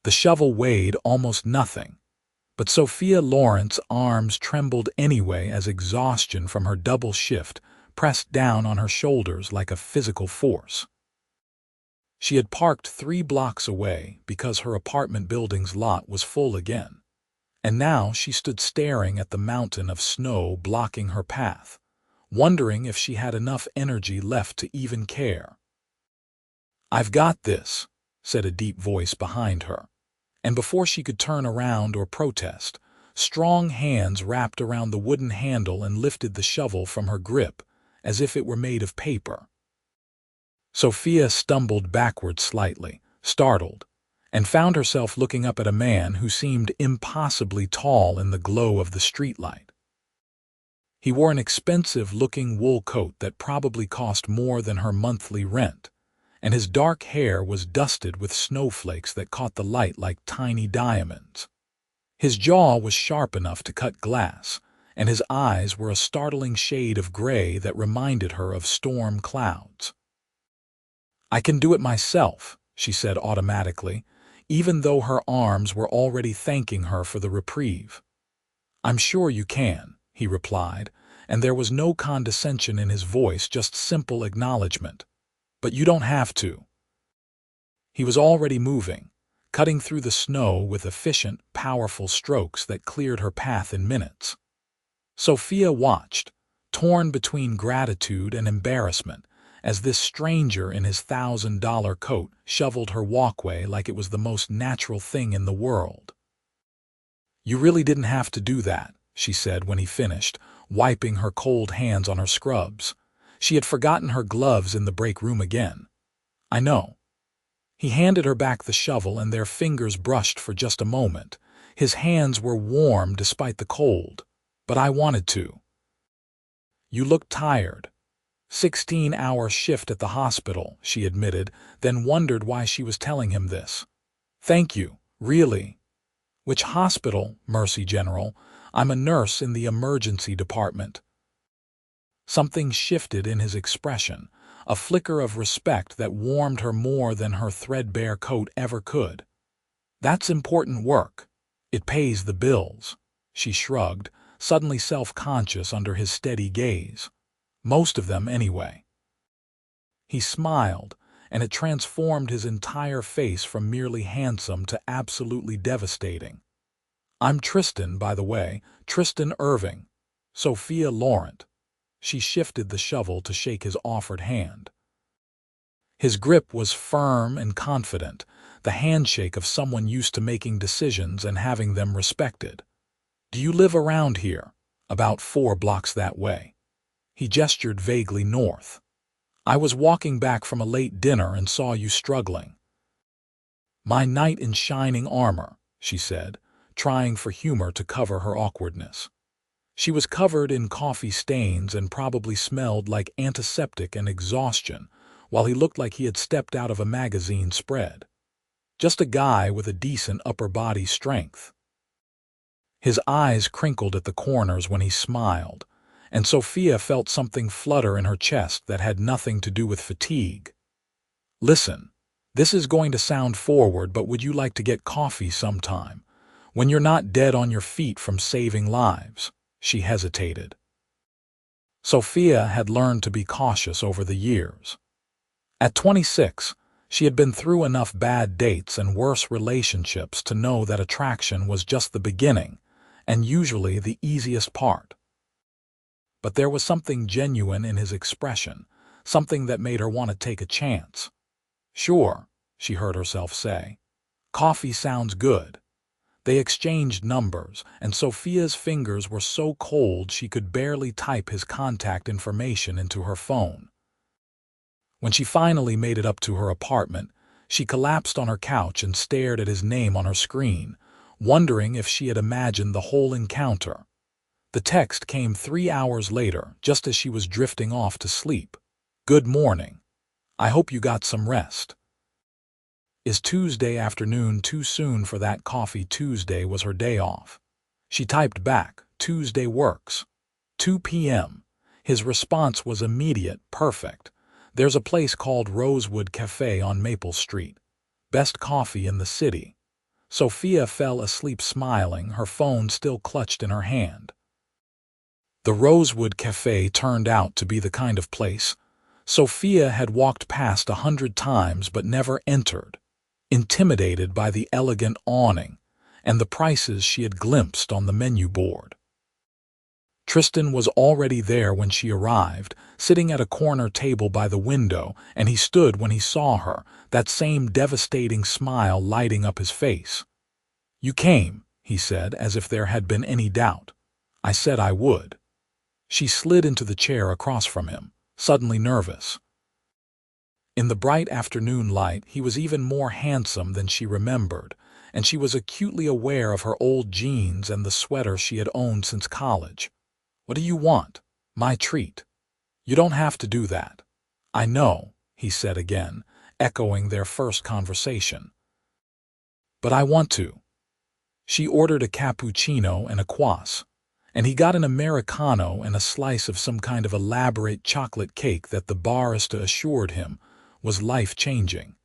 The shovel weighed almost nothing, but Sophia Lawrence's arms trembled anyway as exhaustion from her double shift pressed down on her shoulders like a physical force. She had parked 3 blocks away because her apartment building's lot was full again, and now she stood staring at the mountain of snow blocking her path, wondering if she had enough energy left to even care. "I've got this," said a deep voice behind her, and before she could turn around or protest, strong hands wrapped around the wooden handle and lifted the shovel from her grip as if it were made of paper. Sophia stumbled backward slightly, startled, and found herself looking up at a man who seemed impossibly tall in the glow of the streetlight. He wore an expensive-looking wool coat that probably cost more than her monthly rent, and his dark hair was dusted with snowflakes that caught the light like tiny diamonds. His jaw was sharp enough to cut glass, and his eyes were a startling shade of gray that reminded her of storm clouds. "I can do it myself," she said automatically, even though her arms were already thanking her for the reprieve. "I'm sure you can," he replied, and there was no condescension in his voice, just simple acknowledgement. "But you don't have to." He was already moving, cutting through the snow with efficient, powerful strokes that cleared her path in minutes. Sophia watched, torn between gratitude and embarrassment, as this stranger in his $1,000 coat shoveled her walkway like it was the most natural thing in the world. "You really didn't have to do that," she said when he finished, wiping her cold hands on her scrubs. She had forgotten her gloves in the break room again. "I know." He handed her back the shovel and their fingers brushed for just a moment. His hands were warm despite the cold. "But I wanted to." "You looked tired." 16-hour shift at the hospital, she admitted, then wondered why she was telling him this. "Thank you, really." "Which hospital?" "Mercy General. I'm a nurse in the emergency department." Something shifted in his expression, a flicker of respect that warmed her more than her threadbare coat ever could. "That's important work. It pays the bills." She shrugged, suddenly self-conscious under his steady gaze. "Most of them, anyway." He smiled, and it transformed his entire face from merely handsome to absolutely devastating. "I'm Tristan, by the way, Tristan Irving. Sophia Lawrence." She shifted the shovel to shake his offered hand. His grip was firm and confident, the handshake of someone used to making decisions and having them respected. "Do you live around here?" "About 4 blocks that way." He gestured vaguely north. "I was walking back from a late dinner and saw you struggling." "My knight in shining armor," she said, trying for humor to cover her awkwardness. She was covered in coffee stains and probably smelled like antiseptic and exhaustion, while he looked like he had stepped out of a magazine spread. Just a guy with a decent upper body strength. His eyes crinkled at the corners when he smiled, and Sophia felt something flutter in her chest that had nothing to do with fatigue. "Listen, this is going to sound forward, but would you like to get coffee sometime? When you're not dead on your feet from saving lives?" She hesitated. Sophia had learned to be cautious over the years. At 26, she had been through enough bad dates and worse relationships to know that attraction was just the beginning, and usually the easiest part. But there was something genuine in his expression, something that made her want to take a chance. "Sure," she heard herself say. "Coffee sounds good." They exchanged numbers, and Sophia's fingers were so cold she could barely type his contact information into her phone. When she finally made it up to her apartment, she collapsed on her couch and stared at his name on her screen, wondering if she had imagined the whole encounter. The text came 3 hours later, just as she was drifting off to sleep. "Good morning. I hope you got some rest." Is Tuesday afternoon too soon for that coffee? Tuesday was her day off. She typed back, "Tuesday works." 2 p.m. His response was immediate, perfect. "There's a place called Rosewood Cafe on Maple Street. Best coffee in the city. Sophia fell asleep smiling, her phone still clutched in her hand. The Rosewood Cafe turned out to be the kind of place Sophia had walked past 100 times but never entered, intimidated by the elegant awning and the prices she had glimpsed on the menu board. Tristan was already there when she arrived, sitting at a corner table by the window, and he stood when he saw her, that same devastating smile lighting up his face. "You came," he said, as if there had been any doubt. "I said I would." She slid into the chair across from him, suddenly nervous. In the bright afternoon light, he was even more handsome than she remembered, and she was acutely aware of her old jeans and the sweater she had owned since college. "What do you want?" "My treat." "You don't have to do that." "I know," he said again, echoing their first conversation. "But I want to." She ordered a cappuccino and a kvass, and he got an Americano and a slice of some kind of elaborate chocolate cake that the barista assured him was life-changing.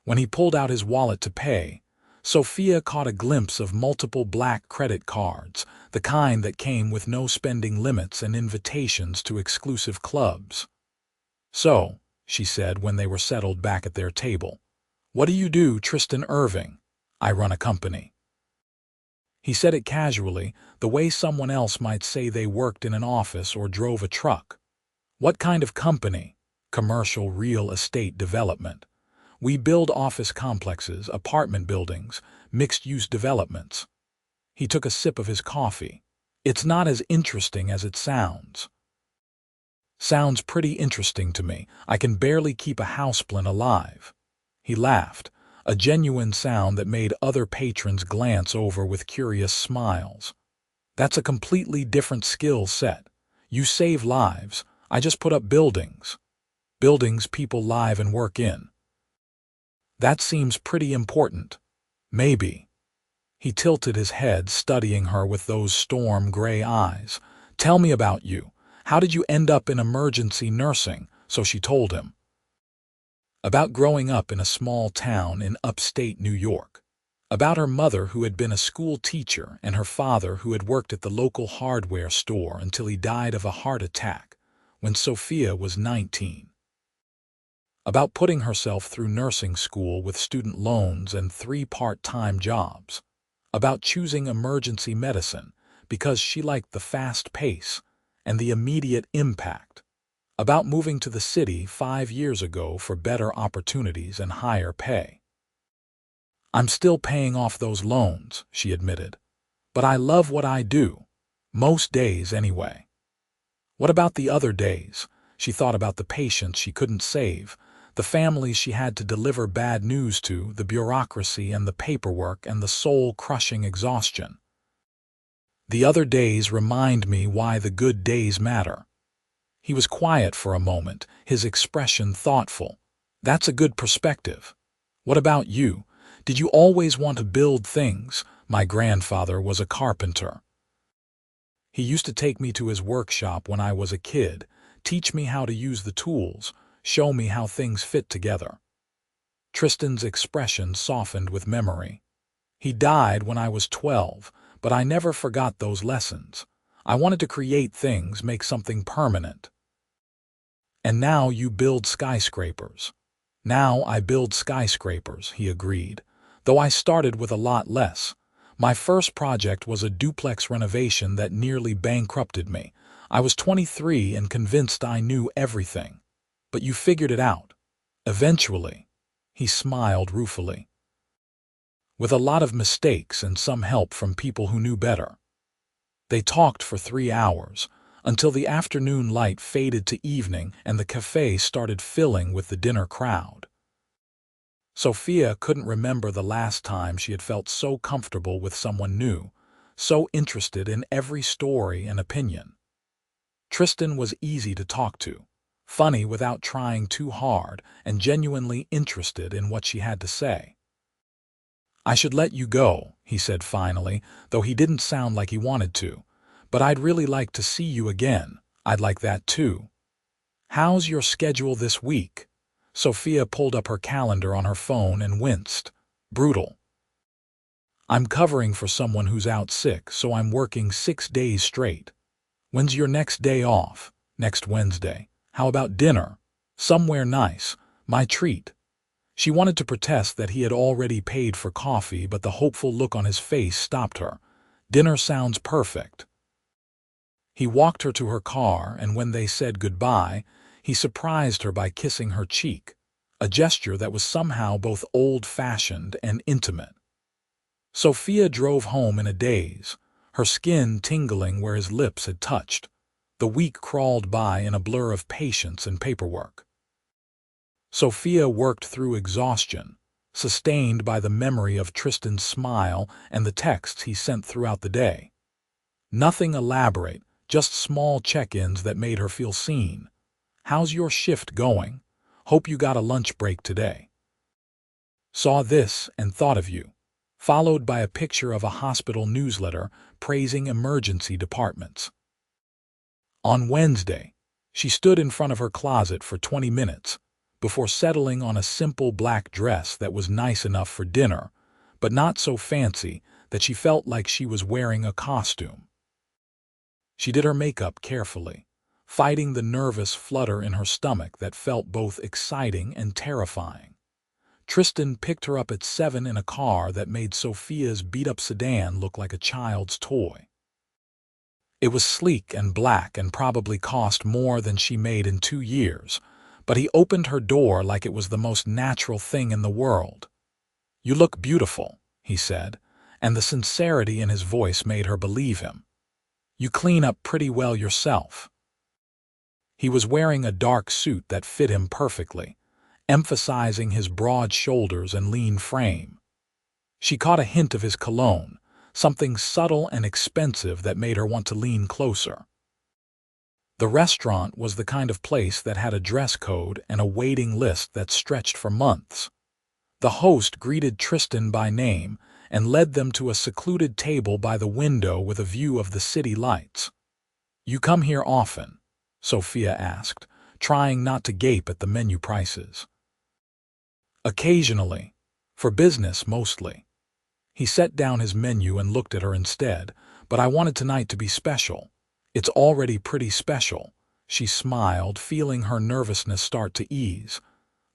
When he pulled out his wallet to pay, Sophia caught a glimpse of multiple black credit cards, the kind that came with no spending limits and invitations to exclusive clubs. "So," she said when they were settled back at their table, "what do you do, Tristan Irving?" "I run a company." He said it casually, the way someone else might say they worked in an office or drove a truck. "What kind of company?" "Commercial real estate development. We build office complexes, apartment buildings, mixed-use developments." He took a sip of his coffee. "It's not as interesting as it sounds." "Sounds pretty interesting to me. I can barely keep a houseplant alive." He laughed, a genuine sound that made other patrons glance over with curious smiles. "That's a completely different skill set. You save lives. I just put up buildings. Buildings people live and work in." "That seems pretty important." "Maybe." He tilted his head, studying her with those storm-gray eyes. "Tell me about you. How did you end up in emergency nursing?" So she told him. About growing up in a small town in upstate New York. About her mother who had been a school teacher and her father who had worked at the local hardware store until he died of a heart attack when Sophia was 19. About putting herself through nursing school with student loans and 3 part-time jobs. About choosing emergency medicine because she liked the fast pace and the immediate impact. About moving to the city 5 years ago for better opportunities and higher pay. "I'm still paying off those loans," she admitted. "But I love what I do. Most days, anyway." What about the other days? She thought about the patients she couldn't save, the families she had to deliver bad news to, the bureaucracy and the paperwork and the soul-crushing exhaustion. "The other days remind me why the good days matter." He was quiet for a moment, his expression thoughtful. "That's a good perspective. What about you? Did you always want to build things?" "My grandfather was a carpenter. He used to take me to his workshop when I was a kid, teach me how to use the tools, show me how things fit together." Tristan's expression softened with memory. "He died when I was 12, but I never forgot those lessons. I wanted to create things, make something permanent." "And now you build skyscrapers." "Now I build skyscrapers," he agreed, "though I started with a lot less. My first project was a duplex renovation that nearly bankrupted me. I was 23 and convinced I knew everything. But you figured it out. Eventually." He smiled ruefully. "With a lot of mistakes and some help from people who knew better." They talked for 3 hours, until the afternoon light faded to evening and the cafe started filling with the dinner crowd. Sophia couldn't remember the last time she had felt so comfortable with someone new, so interested in every story and opinion. Tristan was easy to talk to, funny without trying too hard, and genuinely interested in what she had to say. "I should let you go," he said finally, though he didn't sound like he wanted to. "But I'd really like to see you again. I'd like that too." "How's your schedule this week?" Sophia pulled up her calendar on her phone and winced. "Brutal." I'm covering for someone who's out sick, so I'm working 6 days straight. When's your next day off? Next Wednesday. How about dinner? Somewhere nice. My treat. She wanted to protest that he had already paid for coffee, but the hopeful look on his face stopped her. Dinner sounds perfect. He walked her to her car, and when they said goodbye, he surprised her by kissing her cheek, a gesture that was somehow both old-fashioned and intimate. Sophia drove home in a daze, her skin tingling where his lips had touched. The week crawled by in a blur of patience and paperwork. Sophia worked through exhaustion, sustained by the memory of Tristan's smile and the texts he sent throughout the day. Nothing elaborate, just small check-ins that made her feel seen. How's your shift going? Hope you got a lunch break today. Saw this and thought of you. Followed by a picture of a hospital newsletter praising emergency departments. On Wednesday, she stood in front of her closet for 20 minutes before settling on a simple black dress that was nice enough for dinner, but not so fancy that she felt like she was wearing a costume. She did her makeup carefully, fighting the nervous flutter in her stomach that felt both exciting and terrifying. Tristan picked her up at 7 in a car that made Sophia's beat-up sedan look like a child's toy. It was sleek and black and probably cost more than she made in 2 years, but he opened her door like it was the most natural thing in the world. "You look beautiful," he said, and the sincerity in his voice made her believe him. "You clean up pretty well yourself." He was wearing a dark suit that fit him perfectly, emphasizing his broad shoulders and lean frame. She caught a hint of his cologne, something subtle and expensive that made her want to lean closer. The restaurant was the kind of place that had a dress code and a waiting list that stretched for months. The host greeted Tristan by name and led them to a secluded table by the window with a view of the city lights. "You come here often?" Sophia asked, trying not to gape at the menu prices. "Occasionally. For business, mostly." He set down his menu and looked at her instead, "But I wanted tonight to be special." "It's already pretty special," she smiled, feeling her nervousness start to ease.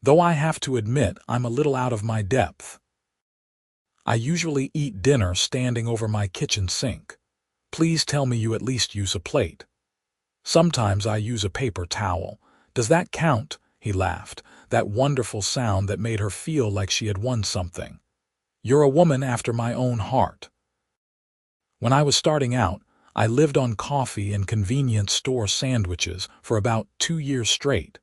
"Though I have to admit I'm a little out of my depth. I usually eat dinner standing over my kitchen sink. Please tell me you at least use a plate." "Sometimes I use a paper towel. Does that count?" He laughed, that wonderful sound that made her feel like she had won something. "You're a woman after my own heart." "When I was starting out, I lived on coffee and convenience store sandwiches for about 2 years straight.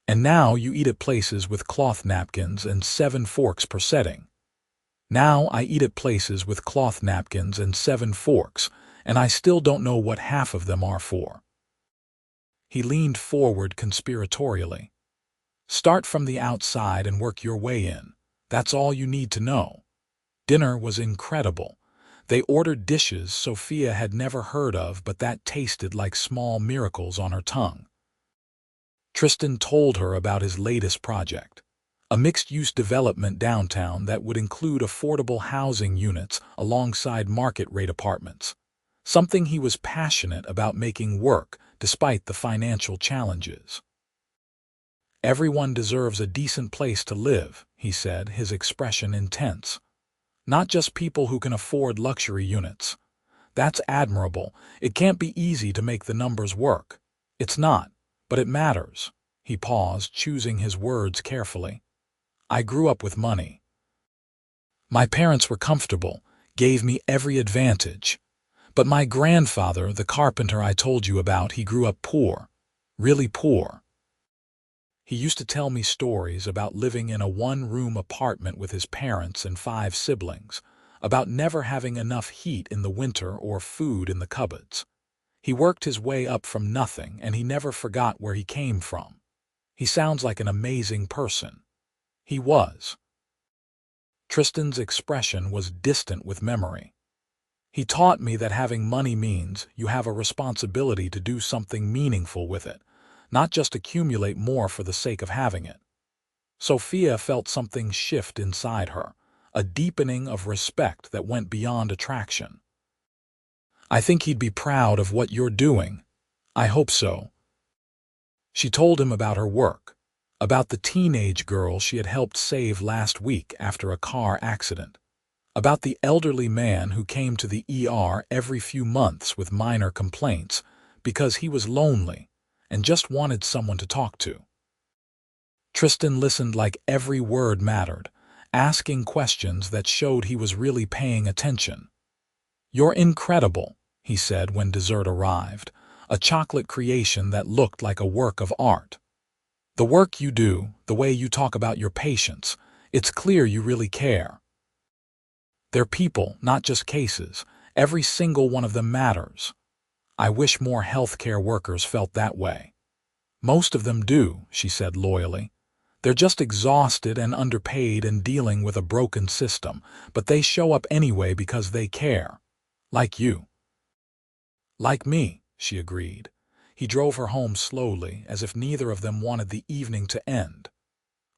And now you eat at places with cloth napkins and 7 forks per setting." "Now I eat at places with cloth napkins and 7 forks, and I still don't know what half of them are for." He leaned forward conspiratorially. "Start from the outside and work your way in. That's all you need to know." Dinner was incredible. They ordered dishes Sophia had never heard of, but that tasted like small miracles on her tongue. Tristan told her about his latest project, a mixed-use development downtown that would include affordable housing units alongside market-rate apartments, something he was passionate about making work despite the financial challenges. "Everyone deserves a decent place to live," he said, his expression intense. "Not just people who can afford luxury units. That's admirable. It can't be easy to make the numbers work. It's not, but it matters." He paused, choosing his words carefully. "I grew up with money. My parents were comfortable, gave me every advantage. But my grandfather, the carpenter I told you about, he grew up poor, really poor. He used to tell me stories about living in a one-room apartment with his parents and 5 siblings, about never having enough heat in the winter or food in the cupboards. He worked his way up from nothing, and he never forgot where he came from. He sounds like an amazing person." He was. Tristan's expression was distant with memory. "He taught me that having money means you have a responsibility to do something meaningful with it, not just accumulate more for the sake of having it." Sophia felt something shift inside her, a deepening of respect that went beyond attraction. "I think he'd be proud of what you're doing. I hope so." She told him about her work, about the teenage girl she had helped save last week after a car accident, about the elderly man who came to the ER every few months with minor complaints because he was lonely and just wanted someone to talk to. Tristan listened like every word mattered, asking questions that showed he was really paying attention. "You're incredible," he said when dessert arrived, a chocolate creation that looked like a work of art. "The work you do, the way you talk about your patients, it's clear you really care. They're people, not just cases. Every single one of them matters. I wish more healthcare workers felt that way." "Most of them do," she said loyally. "They're just exhausted and underpaid and dealing with a broken system, but they show up anyway because they care. Like you." "Like me," she agreed. He drove her home slowly, as if neither of them wanted the evening to end.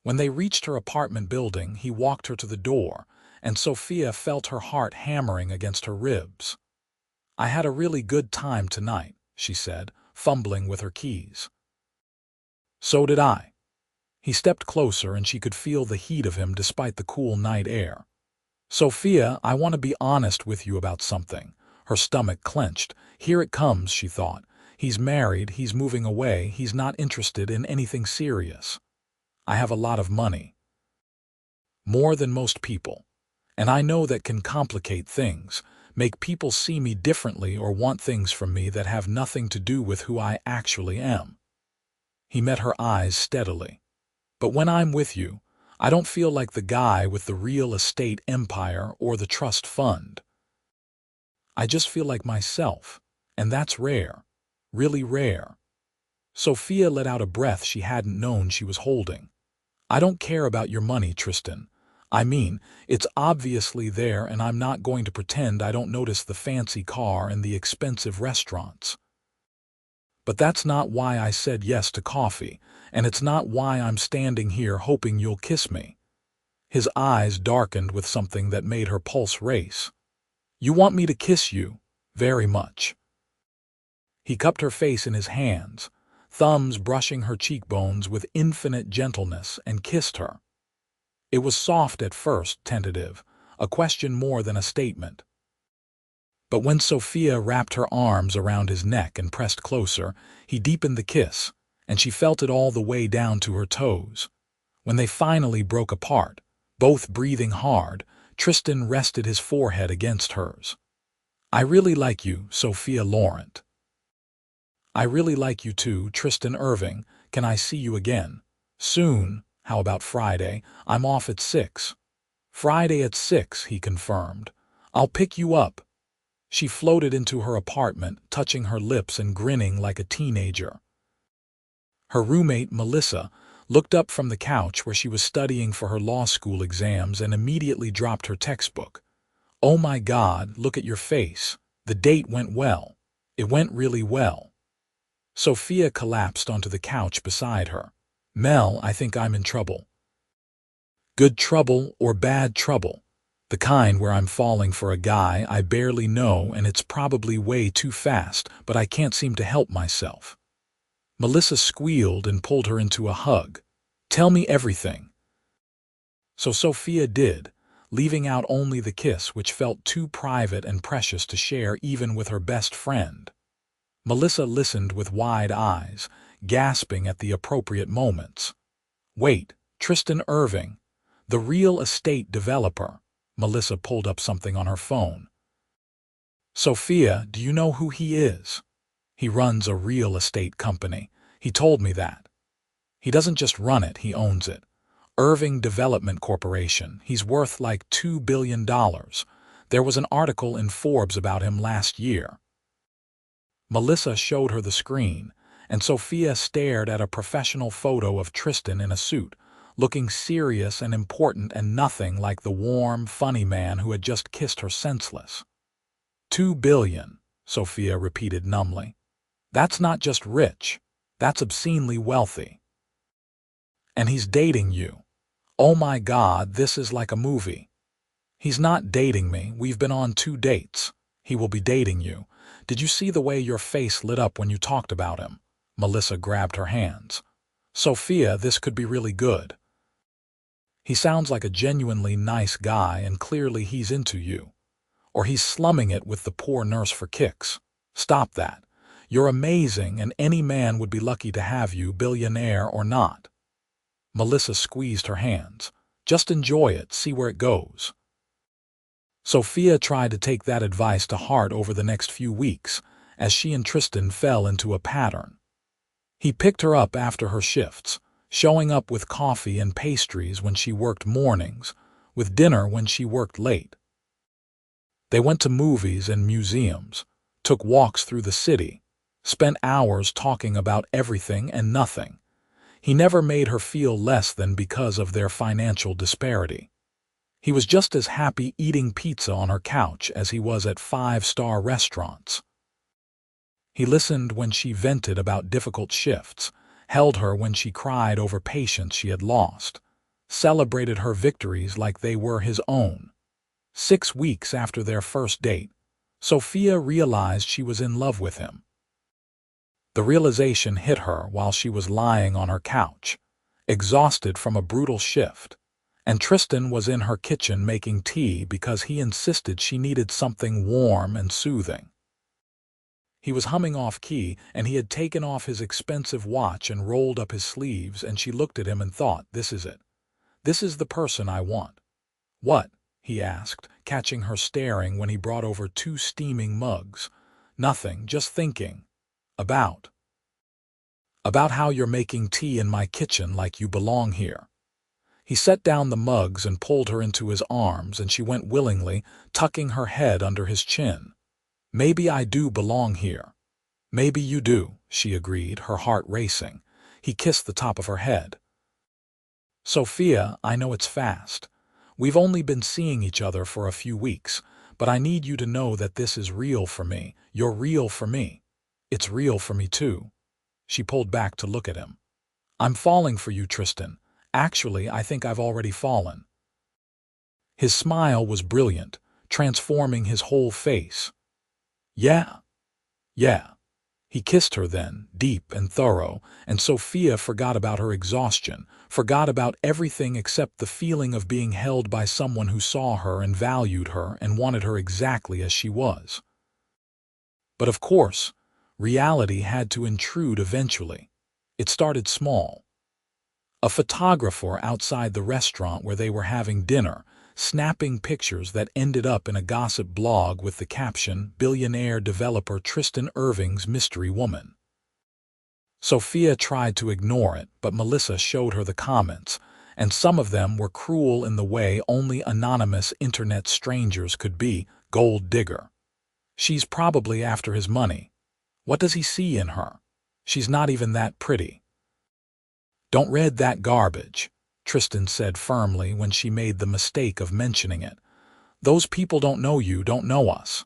When they reached her apartment building, he walked her to the door, and Sophia felt her heart hammering against her ribs. "I had a really good time tonight," she said, fumbling with her keys. "So did I." He stepped closer and she could feel the heat of him despite the cool night air. "Sophia, I want to be honest with you about something." Her stomach clenched. Here it comes, she thought. He's married, he's moving away, he's not interested in anything serious. "I have a lot of money. More than most people. And I know that can complicate things, make people see me differently or want things from me that have nothing to do with who I actually am." He met her eyes steadily. "But when I'm with you, I don't feel like the guy with the real estate empire or the trust fund. I just feel like myself, and that's rare, really rare." Sophia let out a breath she hadn't known she was holding. "I don't care about your money, Tristan. I mean, it's obviously there, and I'm not going to pretend I don't notice the fancy car and the expensive restaurants. But that's not why I said yes to coffee, and it's not why I'm standing here hoping you'll kiss me." His eyes darkened with something that made her pulse race. "You want me to kiss you, very much." He cupped her face in his hands, thumbs brushing her cheekbones with infinite gentleness, and kissed her. It was soft at first, tentative, a question more than a statement. But when Sophia wrapped her arms around his neck and pressed closer, he deepened the kiss, and she felt it all the way down to her toes. When they finally broke apart, both breathing hard, Tristan rested his forehead against hers. "I really like you, Sophia Laurent." "I really like you too, Tristan Irving. Can I see you again?" "Soon. How about Friday? I'm off at 6. "Friday at 6, he confirmed. "I'll pick you up." She floated into her apartment, touching her lips and grinning like a teenager. Her roommate, Melissa, looked up from the couch where she was studying for her law school exams and immediately dropped her textbook. "Oh my God, look at your face. The date went well. It went really well." Sophia collapsed onto the couch beside her. "Mel, I think I'm in trouble." "Good trouble or bad trouble? The kind where I'm falling for a guy I barely know and it's probably way too fast, but I can't seem to help myself." Melissa squealed and pulled her into a hug. "Tell me everything." So Sophia did, leaving out only the kiss, which felt too private and precious to share even with her best friend. Melissa listened with wide eyes, gasping at the appropriate moments. "Wait, Tristan Irving, the real estate developer." Melissa pulled up something on her phone. "Sophia, do you know who he is?" "He runs a real estate company. He told me that." "He doesn't just run it, he owns it. Irving Development Corporation. He's worth like $2 billion. There was an article in Forbes about him last year." Melissa showed her the screen, and Sophia stared at a professional photo of Tristan in a suit, looking serious and important and nothing like the warm, funny man who had just kissed her senseless. $2 billion, Sophia repeated numbly. "That's not just rich, that's obscenely wealthy. And he's dating you. Oh my God, this is like a movie." He's not dating me. We've been on 2 dates. He will be dating you. Did you see the way your face lit up when you talked about him? Melissa grabbed her hands. Sophia, this could be really good. He sounds like a genuinely nice guy and clearly he's into you. Or he's slumming it with the poor nurse for kicks. Stop that. You're amazing and any man would be lucky to have you, billionaire or not. Melissa squeezed her hands. Just enjoy it, see where it goes. Sophia tried to take that advice to heart over the next few weeks, as she and Tristan fell into a pattern. He picked her up after her shifts, showing up with coffee and pastries when she worked mornings, with dinner when she worked late. They went to movies and museums, took walks through the city, spent hours talking about everything and nothing. He never made her feel less than because of their financial disparity. He was just as happy eating pizza on her couch as he was at 5-star restaurants. He listened when she vented about difficult shifts, held her when she cried over patients she had lost, celebrated her victories like they were his own. 6 weeks after their first date, Sophia realized she was in love with him. The realization hit her while she was lying on her couch, exhausted from a brutal shift, and Tristan was in her kitchen making tea because he insisted she needed something warm and soothing. He was humming off-key, and he had taken off his expensive watch and rolled up his sleeves, and she looked at him and thought, this is it. This is the person I want. What? He asked, catching her staring when he brought over 2 steaming mugs. Nothing, just thinking. About how you're making tea in my kitchen like you belong here. He set down the mugs and pulled her into his arms, and she went willingly, tucking her head under his chin. Maybe I do belong here. Maybe you do, she agreed, her heart racing. He kissed the top of her head. Sophia, I know it's fast. We've only been seeing each other for a few weeks, but I need you to know that this is real for me. You're real for me. It's real for me too. She pulled back to look at him. I'm falling for you, Tristan. Actually, I think I've already fallen. His smile was brilliant, transforming his whole face. Yeah. He kissed her then, deep and thorough, and Sophia forgot about her exhaustion, forgot about everything except the feeling of being held by someone who saw her and valued her and wanted her exactly as she was. But of course, reality had to intrude eventually. It started small. A photographer outside the restaurant where they were having dinner, snapping pictures that ended up in a gossip blog with the caption, "Billionaire developer Tristan Irving's mystery woman." Sophia tried to ignore it, but Melissa showed her the comments, and some of them were cruel in the way only anonymous internet strangers could be. Gold digger. She's probably after his money. What does he see in her? She's not even that pretty. Don't read that garbage, Tristan said firmly when she made the mistake of mentioning it. Those people don't know you, don't know us.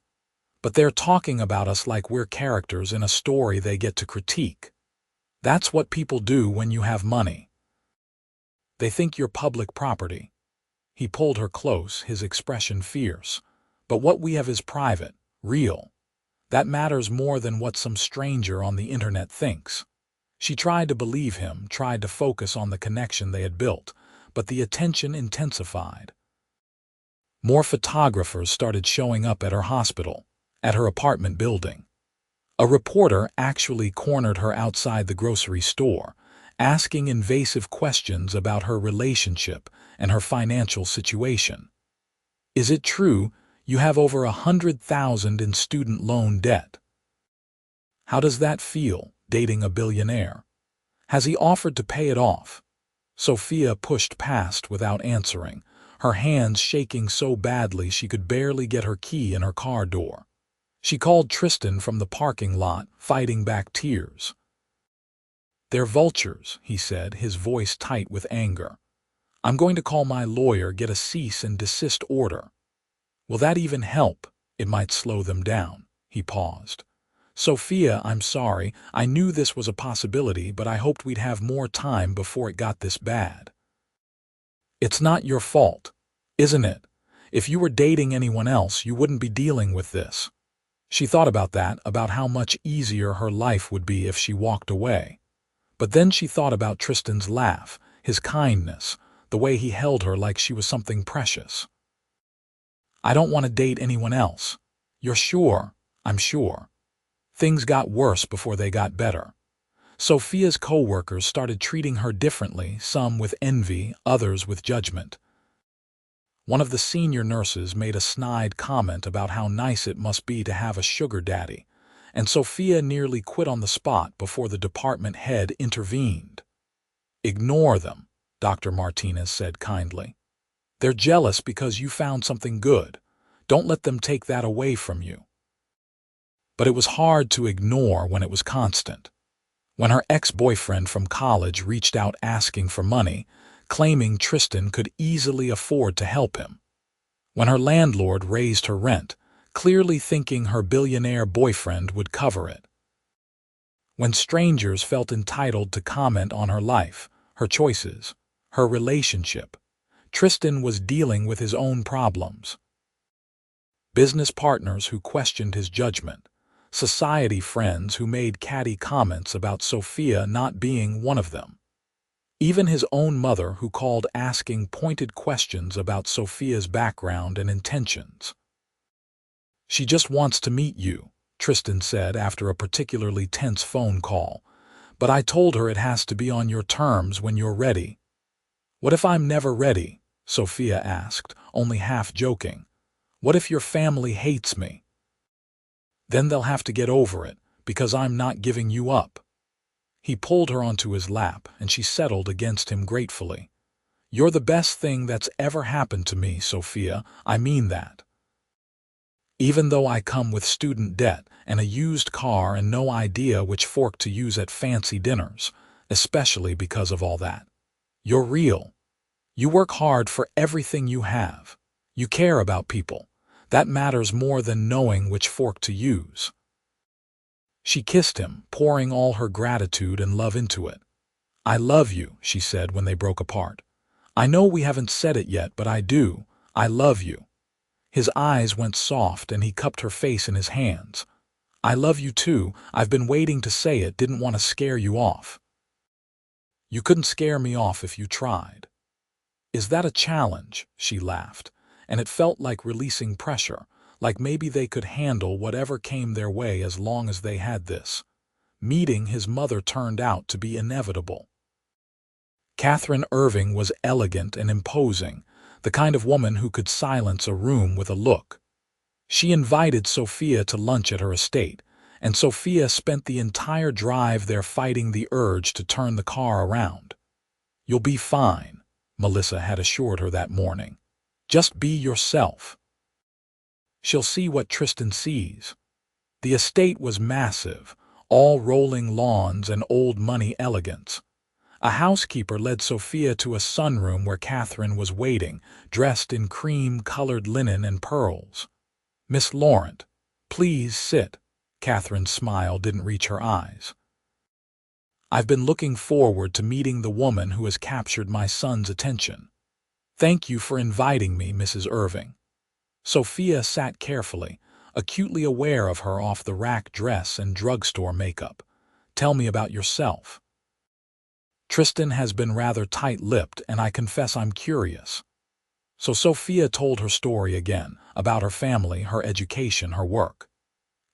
But they're talking about us like we're characters in a story they get to critique. That's what people do when you have money. They think you're public property. He pulled her close, his expression fierce. But what we have is private, real. That matters more than what some stranger on the internet thinks. She tried to believe him, tried to focus on the connection they had built, but the attention intensified. More photographers started showing up at her hospital, at her apartment building. A reporter actually cornered her outside the grocery store, asking invasive questions about her relationship and her financial situation. Is it true you have over 100,000 in student loan debt? How does that feel, dating a billionaire? Has he offered to pay it off? Sophia pushed past without answering, her hands shaking so badly she could barely get her key in her car door. She called Tristan from the parking lot, fighting back tears. They're vultures, he said, his voice tight with anger. I'm going to call my lawyer, get a cease and desist order. Will that even help? It might slow them down. He paused. Sophia, I'm sorry. I knew this was a possibility, but I hoped we'd have more time before it got this bad. It's not your fault, isn't it? If you were dating anyone else, you wouldn't be dealing with this. She thought about that, about how much easier her life would be if she walked away. But then she thought about Tristan's laugh, his kindness, the way he held her like she was something precious. I don't want to date anyone else. You're sure? I'm sure. Things got worse before they got better. Sophia's co-workers started treating her differently, some with envy, others with judgment. One of the senior nurses made a snide comment about how nice it must be to have a sugar daddy, and Sophia nearly quit on the spot before the department head intervened. Ignore them, Dr. Martinez said kindly. They're jealous because you found something good. Don't let them take that away from you. But it was hard to ignore when it was constant. When her ex-boyfriend from college reached out asking for money, claiming Tristan could easily afford to help him. When her landlord raised her rent, clearly thinking her billionaire boyfriend would cover it. When strangers felt entitled to comment on her life, her choices, her relationship, Tristan was dealing with his own problems. Business partners who questioned his judgment, society friends who made catty comments about Sophia not being one of them. Even his own mother who called asking pointed questions about Sophia's background and intentions. She just wants to meet you, Tristan said after a particularly tense phone call, but I told her it has to be on your terms when you're ready. What if I'm never ready? Sophia asked, only half joking. What if your family hates me? Then they'll have to get over it, because I'm not giving you up. He pulled her onto his lap, and she settled against him gratefully. You're the best thing that's ever happened to me, Sophia, I mean that. Even though I come with student debt and a used car and no idea which fork to use at fancy dinners, especially because of all that. You're real. You work hard for everything you have. You care about people. That matters more than knowing which fork to use. She kissed him, pouring all her gratitude and love into it. I love you, she said when they broke apart. I know we haven't said it yet, but I do. I love you. His eyes went soft and he cupped her face in his hands. I love you too. I've been waiting to say it, didn't want to scare you off. You couldn't scare me off if you tried. Is that a challenge? She laughed. And it felt like releasing pressure, like maybe they could handle whatever came their way as long as they had this. Meeting his mother turned out to be inevitable. Catherine Irving was elegant and imposing, the kind of woman who could silence a room with a look. She invited Sophia to lunch at her estate, and Sophia spent the entire drive there fighting the urge to turn the car around. You'll be fine, Melissa had assured her that morning. Just be yourself. She'll see what Tristan sees. The estate was massive, all rolling lawns and old money elegance. A housekeeper led Sophia to a sunroom where Catherine was waiting, dressed in cream-colored linen and pearls. Miss Laurent, please sit. Catherine's smile didn't reach her eyes. I've been looking forward to meeting the woman who has captured my son's attention. Thank you for inviting me, Mrs. Irving. Sophia sat carefully, acutely aware of her off-the-rack dress and drugstore makeup. Tell me about yourself. Tristan has been rather tight-lipped, and I confess I'm curious. So Sophia told her story again, about her family, her education, her work.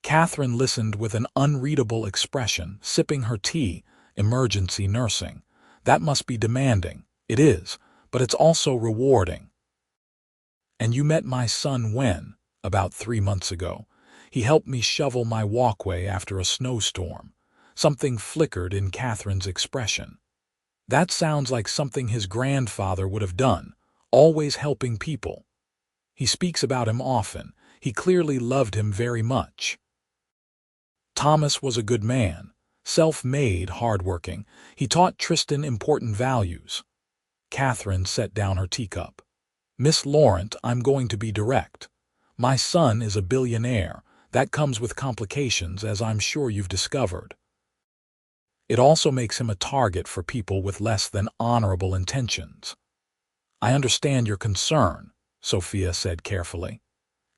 Catherine listened with an unreadable expression, sipping her tea. Emergency nursing. That must be demanding. It is. But it's also rewarding. And you met my son when? About 3 months ago. He helped me shovel my walkway after a snowstorm. Something flickered in Catherine's expression. That sounds like something his grandfather would have done, always helping people. He speaks about him often. He clearly loved him very much. Thomas was a good man, self-made, hard-working. He taught Tristan important values. Catherine set down her teacup. Miss Laurent, I'm going to be direct. My son is a billionaire. That comes with complications, as I'm sure you've discovered. It also makes him a target for people with less than honorable intentions. I understand your concern, Sophia said carefully.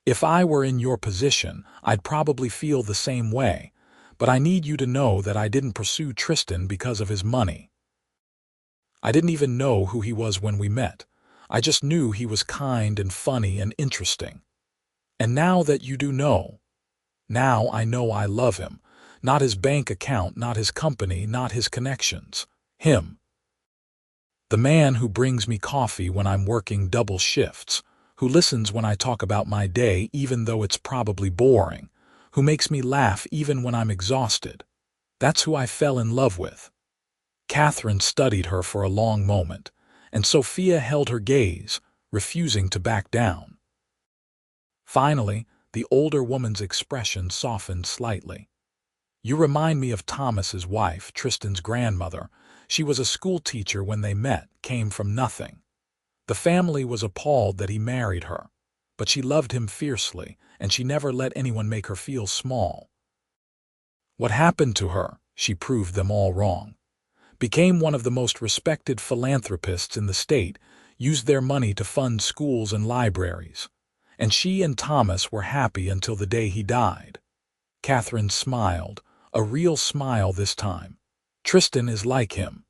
If I were in your position, I'd probably feel the same way, but I need you to know that I didn't pursue Tristan because of his money. I didn't even know who he was when we met. I just knew he was kind and funny and interesting. And now that you do know, now I know I love him. Not his bank account, not his company, not his connections. Him. The man who brings me coffee when I'm working double shifts, who listens when I talk about my day even though it's probably boring, who makes me laugh even when I'm exhausted. That's who I fell in love with. Catherine studied her for a long moment, and Sophia held her gaze, refusing to back down. Finally, the older woman's expression softened slightly. You remind me of Thomas's wife, Tristan's grandmother. She was a school teacher when they met, came from nothing. The family was appalled that he married her, but she loved him fiercely, and she never let anyone make her feel small. What happened to her? She proved them all wrong. Became one of the most respected philanthropists in the state, used their money to fund schools and libraries. And she and Thomas were happy until the day he died. Catherine smiled, a real smile this time. Tristan is like him.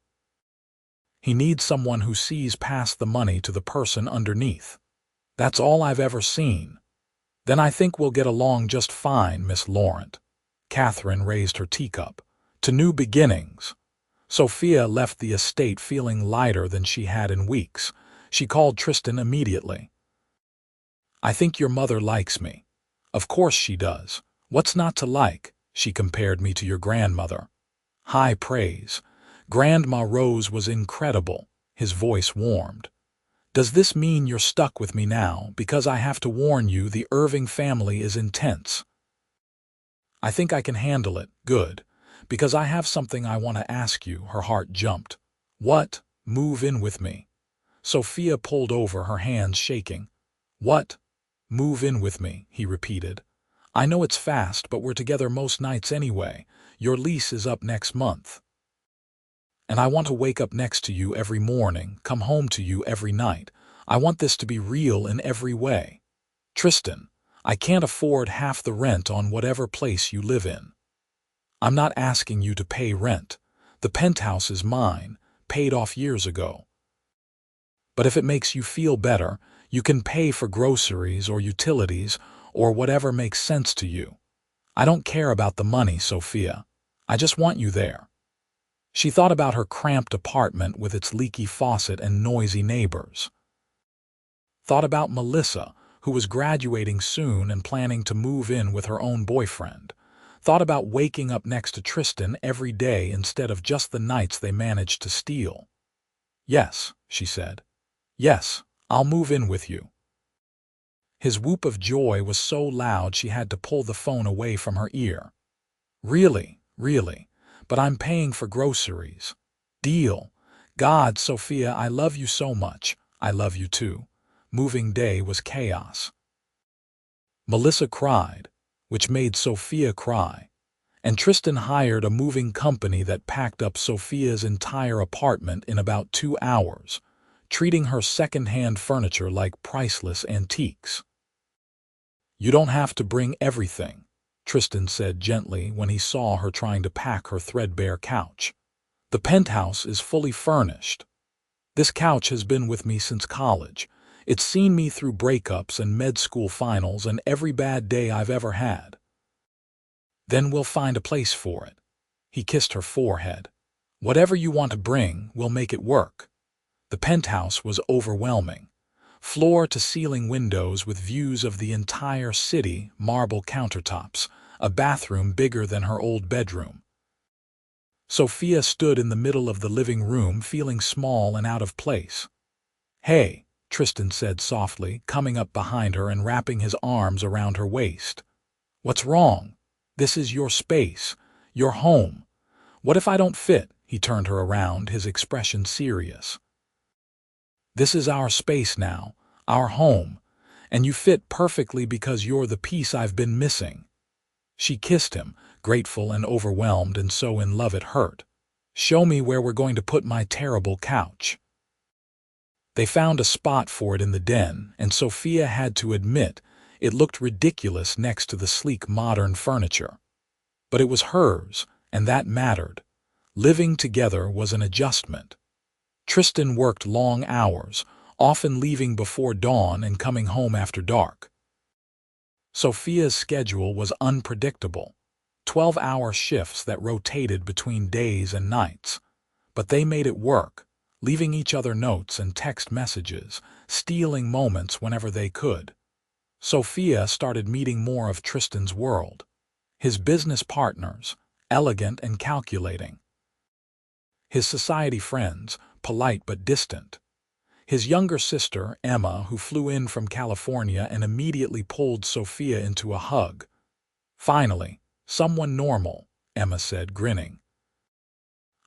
He needs someone who sees past the money to the person underneath. That's all I've ever seen. Then I think we'll get along just fine, Miss Laurent. Catherine raised her teacup. To new beginnings. Sophia left the estate feeling lighter than she had in weeks. She called Tristan immediately. I think your mother likes me. Of course she does. What's not to like? She compared me to your grandmother. High praise. Grandma Rose was incredible. His voice warmed. Does this mean you're stuck with me now? Because I have to warn you, the Irving family is intense. I think I can handle it. Good. Because I have something I want to ask you. Her heart jumped. What? Move in with me. Sophia pulled over, her hands shaking. What? Move in with me, he repeated. I know it's fast, but we're together most nights anyway. Your lease is up next month. And I want to wake up next to you every morning, come home to you every night. I want this to be real in every way. Tristan, I can't afford half the rent on whatever place you live in. I'm not asking you to pay rent. The penthouse is mine, paid off years ago. But if it makes you feel better, you can pay for groceries or utilities or whatever makes sense to you. I don't care about the money, Sophia. I just want you there. She thought about her cramped apartment with its leaky faucet and noisy neighbors. Thought about Melissa, who was graduating soon and planning to move in with her own boyfriend. Thought about waking up next to Tristan every day instead of just the nights they managed to steal. Yes, she said. Yes, I'll move in with you. His whoop of joy was so loud she had to pull the phone away from her ear. Really, really. But I'm paying for groceries. Deal. God, Sophia, I love you so much. I love you too. Moving day was chaos. Melissa cried, which made Sophia cry. And Tristan hired a moving company that packed up Sophia's entire apartment in about 2 hours, treating her second-hand furniture like priceless antiques. You don't have to bring everything, Tristan said gently when he saw her trying to pack her threadbare couch. The penthouse is fully furnished. This couch has been with me since college. It's seen me through breakups and med school finals and every bad day I've ever had. Then we'll find a place for it. He kissed her forehead. Whatever you want to bring, we'll make it work. The penthouse was overwhelming. Floor-to-ceiling windows with views of the entire city, marble countertops, a bathroom bigger than her old bedroom. Sophia stood in the middle of the living room feeling small and out of place. Hey, Tristan said softly, coming up behind her and wrapping his arms around her waist. What's wrong? This is your space, your home. What if I don't fit? He turned her around, his expression serious. This is our space now, our home, and you fit perfectly because you're the piece I've been missing. She kissed him, grateful and overwhelmed and so in love it hurt. Show me where we're going to put my terrible couch. They found a spot for it in the den, and Sophia had to admit it looked ridiculous next to the sleek modern furniture. But it was hers, and that mattered. Living together was an adjustment. Tristan worked long hours, often leaving before dawn and coming home after dark. Sophia's schedule was unpredictable, 12-hour shifts that rotated between days and nights. But they made it work, leaving each other notes and text messages, stealing moments whenever they could. Sophia started meeting more of Tristan's world. His business partners, elegant and calculating. His society friends, polite but distant. His younger sister, Emma, who flew in from California and immediately pulled Sophia into a hug. Finally, someone normal, Emma said, grinning.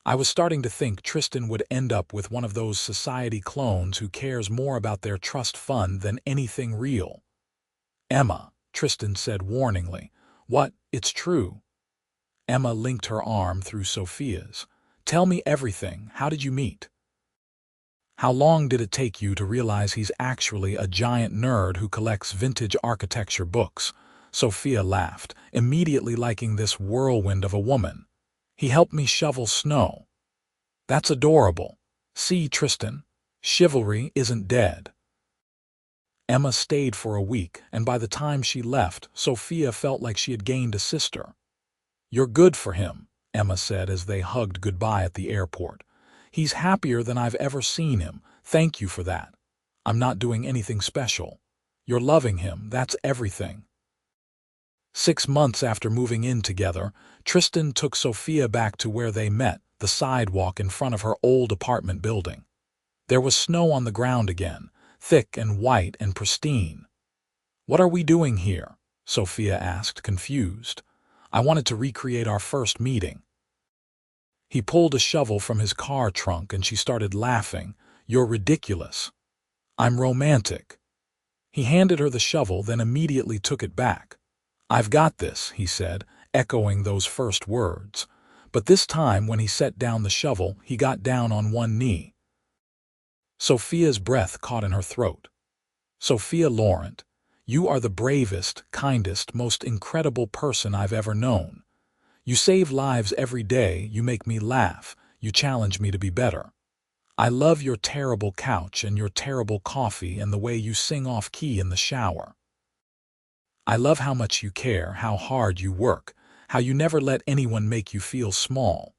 I was starting to think Tristan would end up with one of those society clones who cares more about their trust fund than anything real. Emma, Tristan said warningly. What? It's true. Emma linked her arm through Sophia's. Tell me everything. How did you meet? How long did it take you to realize he's actually a giant nerd who collects vintage architecture books? Sophia laughed, immediately liking this whirlwind of a woman. He helped me shovel snow. That's adorable. See, Tristan, chivalry isn't dead. Emma stayed for a week, and by the time she left, Sophia felt like she had gained a sister. You're good for him, Emma said as they hugged goodbye at the airport. He's happier than I've ever seen him. Thank you for that. I'm not doing anything special. You're loving him, that's everything. 6 months after moving in together, Tristan took Sophia back to where they met, the sidewalk in front of her old apartment building. There was snow on the ground again, thick and white and pristine. What are we doing here? Sophia asked, confused. I wanted to recreate our first meeting. He pulled a shovel from his car trunk and she started laughing. You're ridiculous. I'm romantic. He handed her the shovel, then immediately took it back. I've got this, he said, echoing those first words. But this time, when he set down the shovel, he got down on one knee. Sophia's breath caught in her throat. Sophia Laurent, you are the bravest, kindest, most incredible person I've ever known. You save lives every day, you make me laugh, you challenge me to be better. I love your terrible couch and your terrible coffee and the way you sing off-key in the shower. I love how much you care, how hard you work, how you never let anyone make you feel small.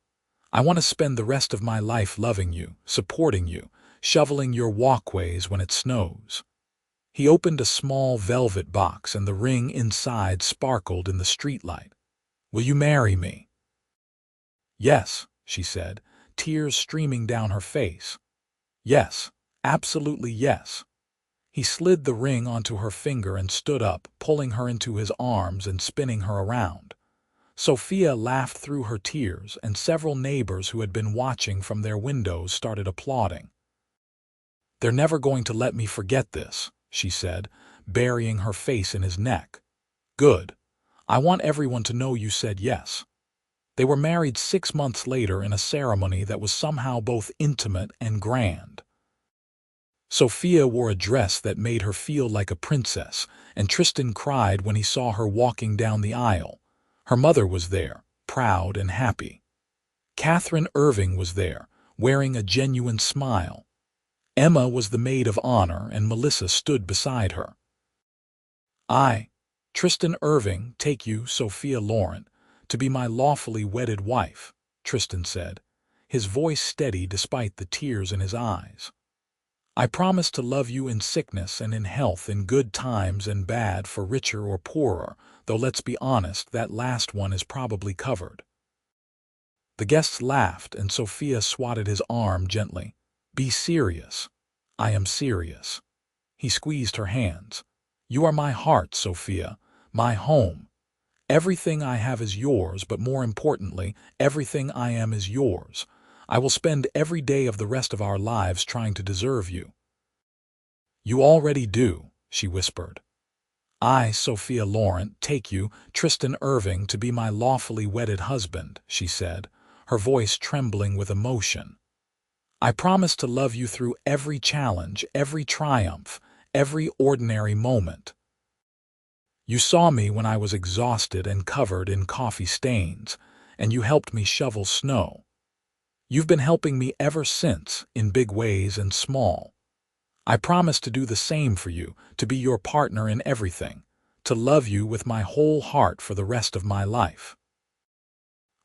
I want to spend the rest of my life loving you, supporting you, shoveling your walkways when it snows. He opened a small velvet box and the ring inside sparkled in the streetlight. Will you marry me? Yes, she said, tears streaming down her face. Yes, absolutely yes. He slid the ring onto her finger and stood up, pulling her into his arms and spinning her around. Sophia laughed through her tears, and several neighbors who had been watching from their windows started applauding. They're never going to let me forget this, she said, burying her face in his neck. Good. I want everyone to know you said yes. They were married 6 months later in a ceremony that was somehow both intimate and grand. Sophia wore a dress that made her feel like a princess, and Tristan cried when he saw her walking down the aisle. Her mother was there, proud and happy. Catherine Irving was there, wearing a genuine smile. Emma was the maid of honor, and Melissa stood beside her. I, Tristan Irving, take you, Sophia Laurent, to be my lawfully wedded wife, Tristan said, his voice steady despite the tears in his eyes. I promise to love you in sickness and in health, in good times and bad, for richer or poorer, though let's be honest, that last one is probably covered. The guests laughed, and Sophia swatted his arm gently. Be serious. I am serious. He squeezed her hands. You are my heart, Sophia, my home. Everything I have is yours, but more importantly, everything I am is yours. I will spend every day of the rest of our lives trying to deserve you. You already do, she whispered. I, Sophia Laurent, take you, Tristan Irving, to be my lawfully wedded husband, she said, her voice trembling with emotion. I promise to love you through every challenge, every triumph, every ordinary moment. You saw me when I was exhausted and covered in coffee stains, and you helped me shovel snow. You've been helping me ever since, in big ways and small. I promise to do the same for you, to be your partner in everything, to love you with my whole heart for the rest of my life.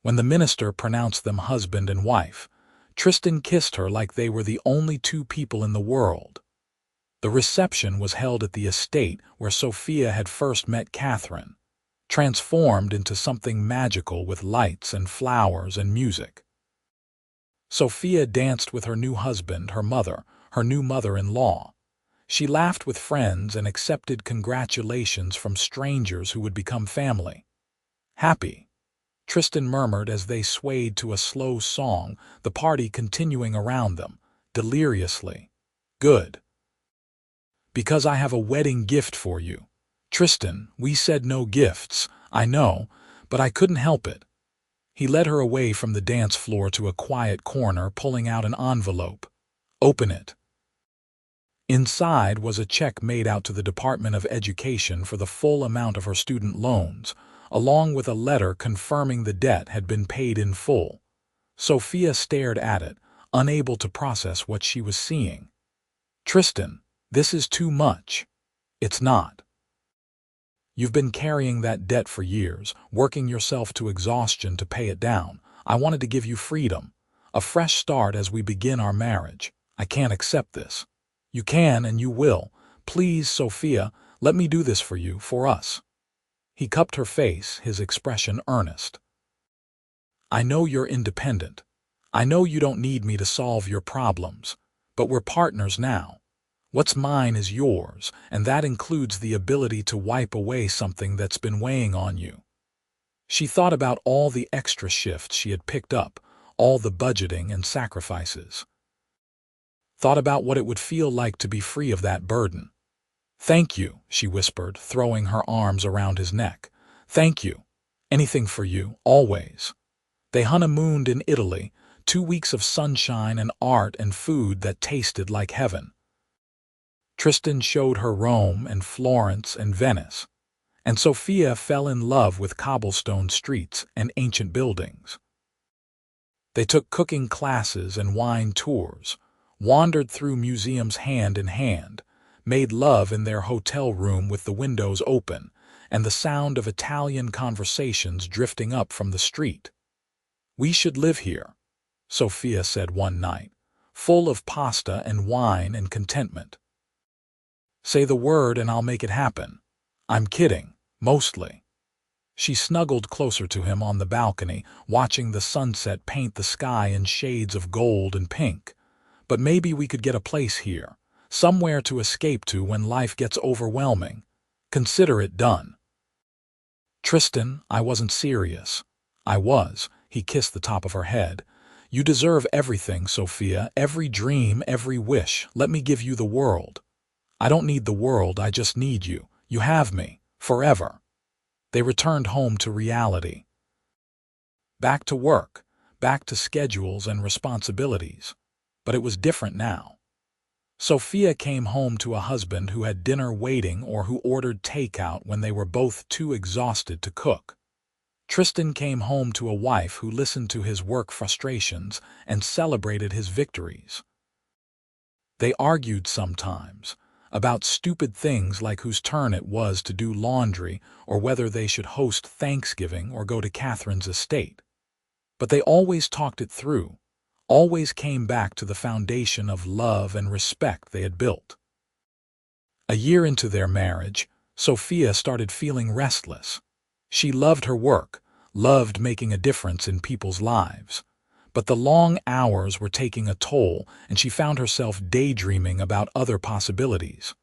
When the minister pronounced them husband and wife, Tristan kissed her like they were the only two people in the world. The reception was held at the estate where Sophia had first met Catherine, transformed into something magical with lights and flowers and music. Sophia danced with her new husband, her new mother-in-law. She laughed with friends and accepted congratulations from strangers who would become family. Happy, Tristan murmured as they swayed to a slow song, the party continuing around them, deliriously. Good. Because I have a wedding gift for you. Tristan, we said no gifts, I know, but I couldn't help it. He led her away from the dance floor to a quiet corner, pulling out an envelope. Open it. Inside was a check made out to the Department of Education for the full amount of her student loans, along with a letter confirming the debt had been paid in full. Sophia stared at it, unable to process what she was seeing. Tristan, this is too much. It's not. You've been carrying that debt for years, working yourself to exhaustion to pay it down. I wanted to give you freedom, a fresh start as we begin our marriage. I can't accept this. You can and you will. Please, Sophia, let me do this for you, for us. He cupped her face, his expression earnest. I know you're independent. I know you don't need me to solve your problems, but we're partners now. What's mine is yours, and that includes the ability to wipe away something that's been weighing on you. She thought about all the extra shifts she had picked up, all the budgeting and sacrifices. Thought about what it would feel like to be free of that burden. Thank you, she whispered, throwing her arms around his neck. Thank you. Anything for you, always. They honeymooned in Italy, 2 weeks of sunshine and art and food that tasted like heaven. Tristan showed her Rome and Florence and Venice, and Sophia fell in love with cobblestone streets and ancient buildings. They took cooking classes and wine tours, wandered through museums hand in hand, made love in their hotel room with the windows open and the sound of Italian conversations drifting up from the street. We should live here, Sophia said one night, full of pasta and wine and contentment. Say the word and I'll make it happen. I'm kidding, mostly. She snuggled closer to him on the balcony, watching the sunset paint the sky in shades of gold and pink. But maybe we could get a place here, somewhere to escape to when life gets overwhelming. Consider it done. Tristan, I wasn't serious. I was. He kissed the top of her head. You deserve everything, Sophia, every dream, every wish. Let me give you the world. I don't need the world, I just need you. You have me, forever. They returned home to reality. Back to work, back to schedules and responsibilities. But it was different now. Sophia came home to a husband who had dinner waiting or who ordered takeout when they were both too exhausted to cook. Tristan came home to a wife who listened to his work frustrations and celebrated his victories. They argued sometimes, about stupid things like whose turn it was to do laundry or whether they should host Thanksgiving or go to Catherine's estate. But they always talked it through, always came back to the foundation of love and respect they had built. A year into their marriage, Sophia started feeling restless. She loved her work, loved making a difference in people's lives. But the long hours were taking a toll, and she found herself daydreaming about other possibilities.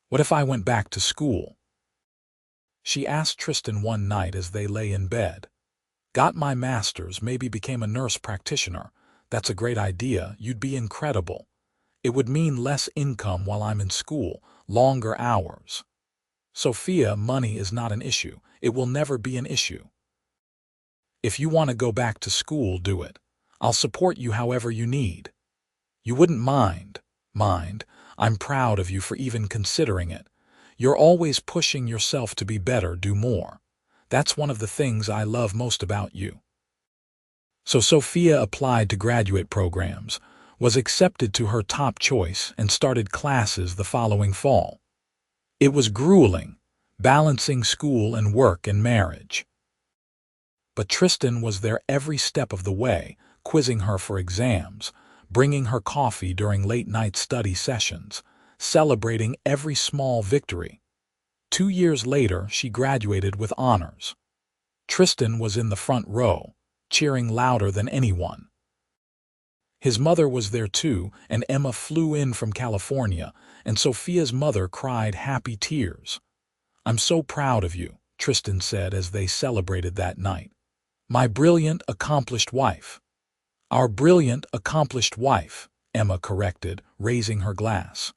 What if I went back to school? She asked Tristan one night as they lay in bed. Got my master's, maybe became a nurse practitioner. That's a great idea, you'd be incredible. It would mean less income while I'm in school, longer hours. Sophia, money is not an issue. It will never be an issue. If you want to go back to school, do it. I'll support you however you need. You wouldn't mind. I'm proud of you for even considering it. You're always pushing yourself to be better, do more. That's one of the things I love most about you. So Sophia applied to graduate programs, was accepted to her top choice, and started classes the following fall. It was grueling, balancing school and work and marriage. But Tristan was there every step of the way, quizzing her for exams, bringing her coffee during late-night study sessions, celebrating every small victory. 2 years later, she graduated with honors. Tristan was in the front row, cheering louder than anyone. His mother was there too, and Emma flew in from California, and Sophia's mother cried happy tears. "I'm so proud of you," Tristan said as they celebrated that night. "My brilliant, accomplished wife." "Our brilliant, accomplished wife," Emma corrected, raising her glass.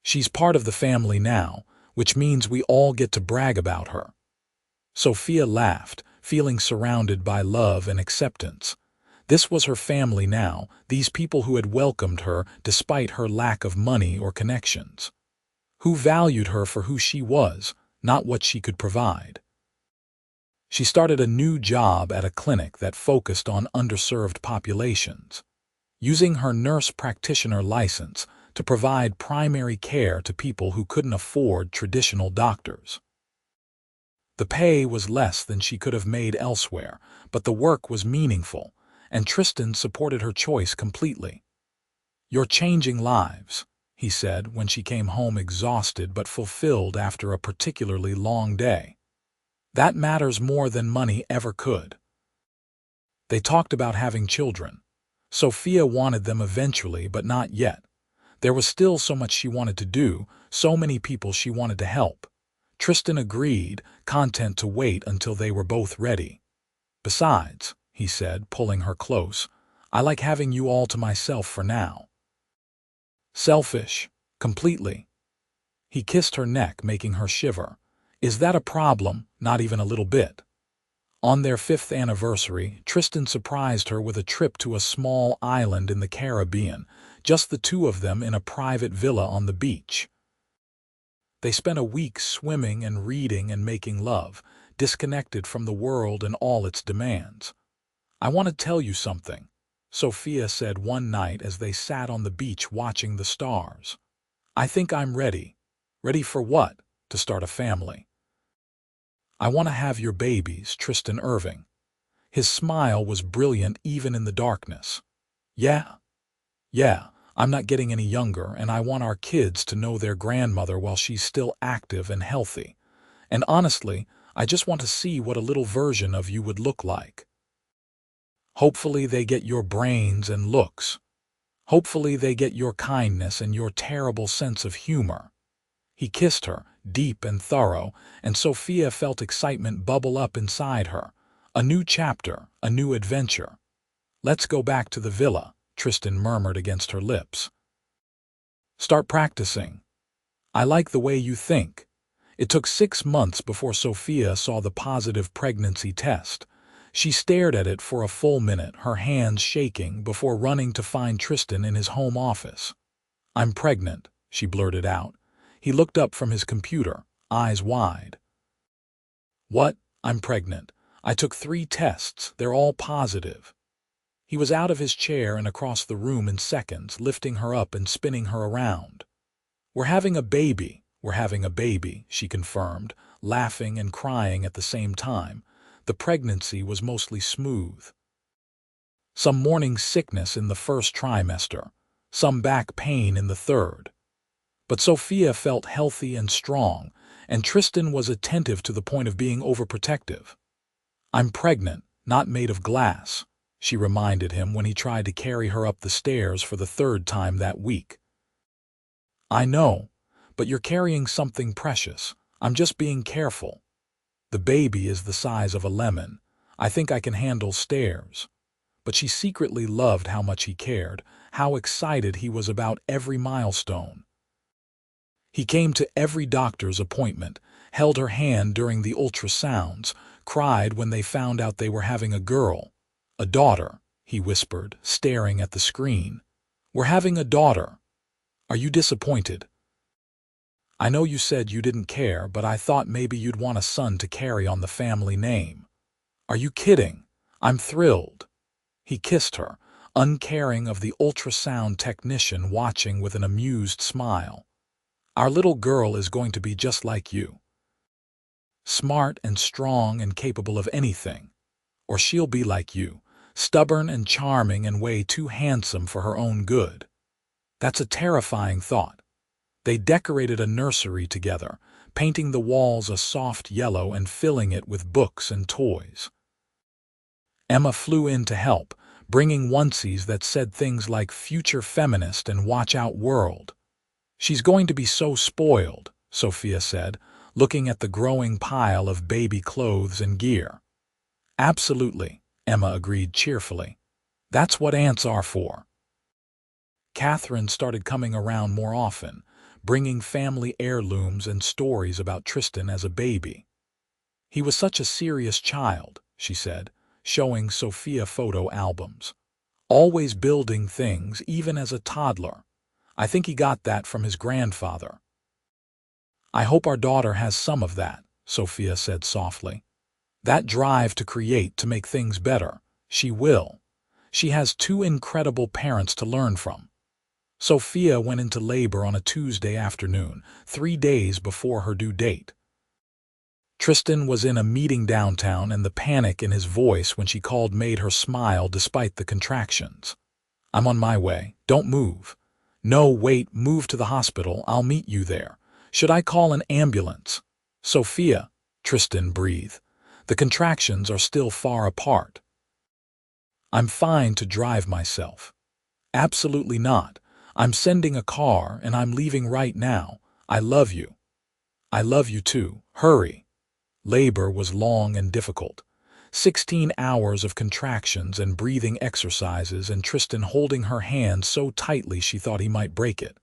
"She's part of the family now, which means we all get to brag about her." Sophia laughed, feeling surrounded by love and acceptance. This was her family now, these people who had welcomed her despite her lack of money or connections. Who valued her for who she was, not what she could provide. She started a new job at a clinic that focused on underserved populations, using her nurse practitioner license to provide primary care to people who couldn't afford traditional doctors. The pay was less than she could have made elsewhere, but the work was meaningful, and Tristan supported her choice completely. "You're changing lives," he said when she came home exhausted but fulfilled after a particularly long day. "That matters more than money ever could." They talked about having children. Sophia wanted them eventually, but not yet. There was still so much she wanted to do, so many people she wanted to help. Tristan agreed, content to wait until they were both ready. "Besides," he said, pulling her close, "I like having you all to myself for now." "Selfish, completely." He kissed her neck, making her shiver. "Is that a problem?" "Not even a little bit." On their 5th anniversary, Tristan surprised her with a trip to a small island in the Caribbean, just the two of them in a private villa on the beach. They spent a week swimming and reading and making love, disconnected from the world and all its demands. "I want to tell you something," Sophia said one night as they sat on the beach watching the stars. "I think I'm ready." "Ready for what?" "To start a family." "I want to have your babies, Tristan Irving." His smile was brilliant even in the darkness. Yeah, I'm not getting any younger, and I want our kids to know their grandmother while she's still active and healthy. And honestly, I just want to see what a little version of you would look like. Hopefully they get your brains and looks. Hopefully they get your kindness and your terrible sense of humor." He kissed her, deep and thorough, and Sophia felt excitement bubble up inside her. A new chapter, a new adventure. "Let's go back to the villa," Tristan murmured against her lips. "Start practicing. I like the way you think." It took 6 months before Sophia saw the positive pregnancy test. She stared at it for a full minute, her hands shaking, before running to find Tristan in his home office. "I'm pregnant," she blurted out. He looked up from his computer, eyes wide. "What? I'm pregnant. I took 3 tests. They're all positive." He was out of his chair and across the room in seconds, lifting her up and spinning her around. We're having a baby," she confirmed, laughing and crying at the same time. The pregnancy was mostly smooth. Some morning sickness in the first trimester, some back pain in the third. But Sophia felt healthy and strong, and Tristan was attentive to the point of being overprotective. "I'm pregnant, not made of glass," she reminded him when he tried to carry her up the stairs for the 3rd time that week. "I know, but you're carrying something precious. I'm just being careful. The baby is the size of a lemon. I think I can handle stairs." But she secretly loved how much he cared, how excited he was about every milestone. He came to every doctor's appointment, held her hand during the ultrasounds, cried when they found out they were having a girl. "A daughter," he whispered, staring at the screen. We're having a daughter. Are you disappointed? I know you said you didn't care, but I thought maybe you'd want a son to carry on the family name. Are you kidding? I'm thrilled. He kissed her, uncaring of the ultrasound technician watching with an amused smile. Our little girl is going to be just like you. Smart and strong and capable of anything. Or she'll be like you, stubborn and charming and way too handsome for her own good. That's a terrifying thought. They decorated a nursery together, painting the walls a soft yellow and filling it with books and toys. Emma flew in to help, bringing onesies that said things like future feminist and watch out world. She's going to be so spoiled, Sophia said, looking at the growing pile of baby clothes and gear. Absolutely, Emma agreed cheerfully. That's what aunts are for. Catherine started coming around more often, bringing family heirlooms and stories about Tristan as a baby. He was such a serious child, she said, showing Sophia photo albums. Always building things, even as a toddler. I think he got that from his grandfather. I hope our daughter has some of that, Sophia said softly. That drive to create, to make things better. She will. She has two incredible parents to learn from. Sophia went into labor on a Tuesday afternoon, 3 days before her due date. Tristan was in a meeting downtown, and the panic in his voice when she called made her smile despite the contractions. I'm on my way. Don't move. No, wait, move to the hospital. I'll meet you there. Should I call an ambulance? Sophia, Tristan breathed. The contractions are still far apart. I'm fine to drive myself. Absolutely not. I'm sending a car and I'm leaving right now. I love you. I love you too. Hurry. Labor was long and difficult. 16 hours of contractions and breathing exercises, and Tristan holding her hand so tightly she thought he might break it.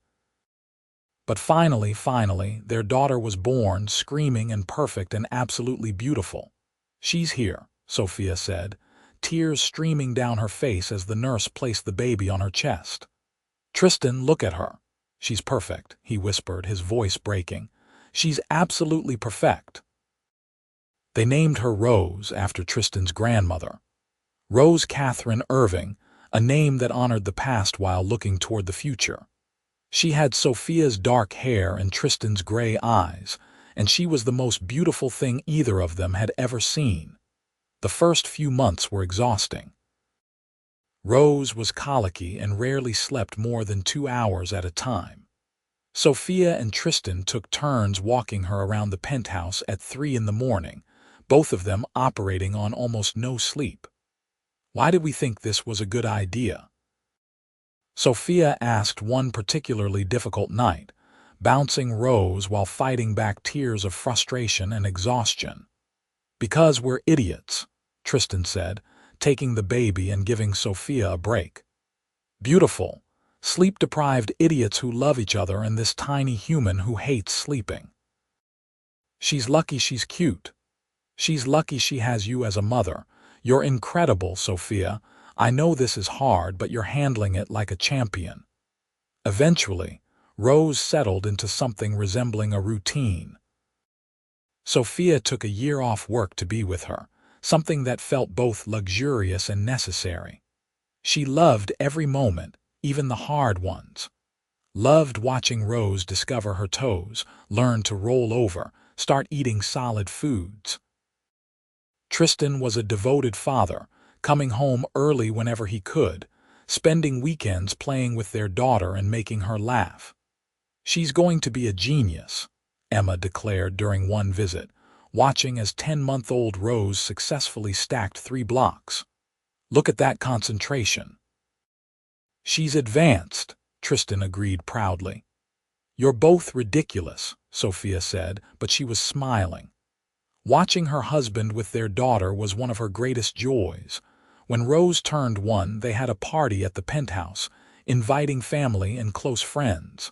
But finally, their daughter was born, screaming and perfect and absolutely beautiful. She's here, Sophia said, tears streaming down her face as the nurse placed the baby on her chest. Tristan, look at her. She's perfect, he whispered, his voice breaking. She's absolutely perfect. They named her Rose after Tristan's grandmother. Rose Catherine Irving, a name that honored the past while looking toward the future. She had Sophia's dark hair and Tristan's gray eyes, and she was the most beautiful thing either of them had ever seen. The first few months were exhausting. Rose was colicky and rarely slept more than 2 hours at a time. Sophia and Tristan took turns walking her around the penthouse at 3 in the morning, both of them operating on almost no sleep. Why did we think this was a good idea? Sophia asked one particularly difficult night, bouncing Rose while fighting back tears of frustration and exhaustion. Because we're idiots, Tristan said, taking the baby and giving Sophia a break. Beautiful, sleep-deprived idiots who love each other and this tiny human who hates sleeping. She's lucky she's cute. She's lucky she has you as a mother. You're incredible, Sophia. I know this is hard, but you're handling it like a champion. Eventually, Rose settled into something resembling a routine. Sophia took a year off work to be with her, something that felt both luxurious and necessary. She loved every moment, even the hard ones. Loved watching Rose discover her toes, learn to roll over, start eating solid foods. Tristan was a devoted father, coming home early whenever he could, spending weekends playing with their daughter and making her laugh. She's going to be a genius, Emma declared during one visit, watching as 10-month-old Rose successfully stacked 3 blocks. Look at that concentration. She's advanced, Tristan agreed proudly. You're both ridiculous, Sophia said, but she was smiling. Watching her husband with their daughter was one of her greatest joys. When Rose turned 1, they had a party at the penthouse, inviting family and close friends.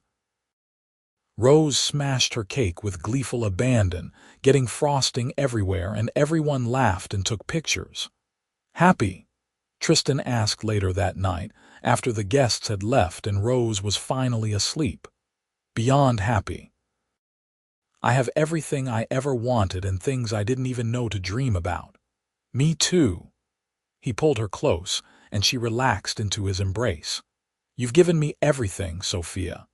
Rose smashed her cake with gleeful abandon, getting frosting everywhere, and everyone laughed and took pictures. Happy? Tristan asked later that night, after the guests had left and Rose was finally asleep. Beyond happy. I have everything I ever wanted and things I didn't even know to dream about. Me too. He pulled her close, and she relaxed into his embrace. You've given me everything, Sophia.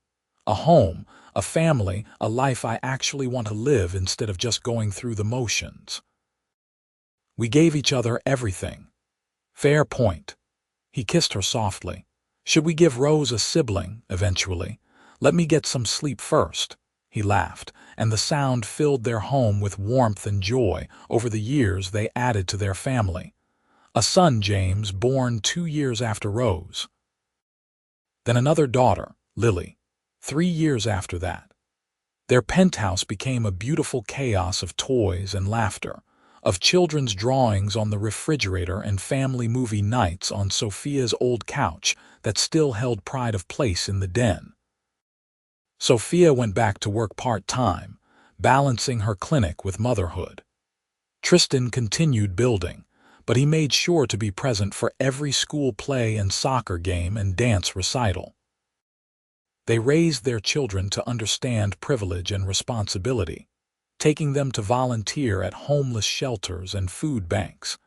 A home, a family, a life I actually want to live instead of just going through the motions. We gave each other everything. Fair point. He kissed her softly. Should we give Rose a sibling, eventually? Let me get some sleep first. He laughed, and the sound filled their home with warmth and joy over the years they added to their family. A son, James, born 2 years after Rose. Then another daughter, Lily, 3 years after that. Their penthouse became a beautiful chaos of toys and laughter, of children's drawings on the refrigerator and family movie nights on Sophia's old couch that still held pride of place in the den. Sophia went back to work part-time, balancing her clinic with motherhood. Tristan continued building, but he made sure to be present for every school play and soccer game and dance recital. They raised their children to understand privilege and responsibility, taking them to volunteer at homeless shelters and food banks,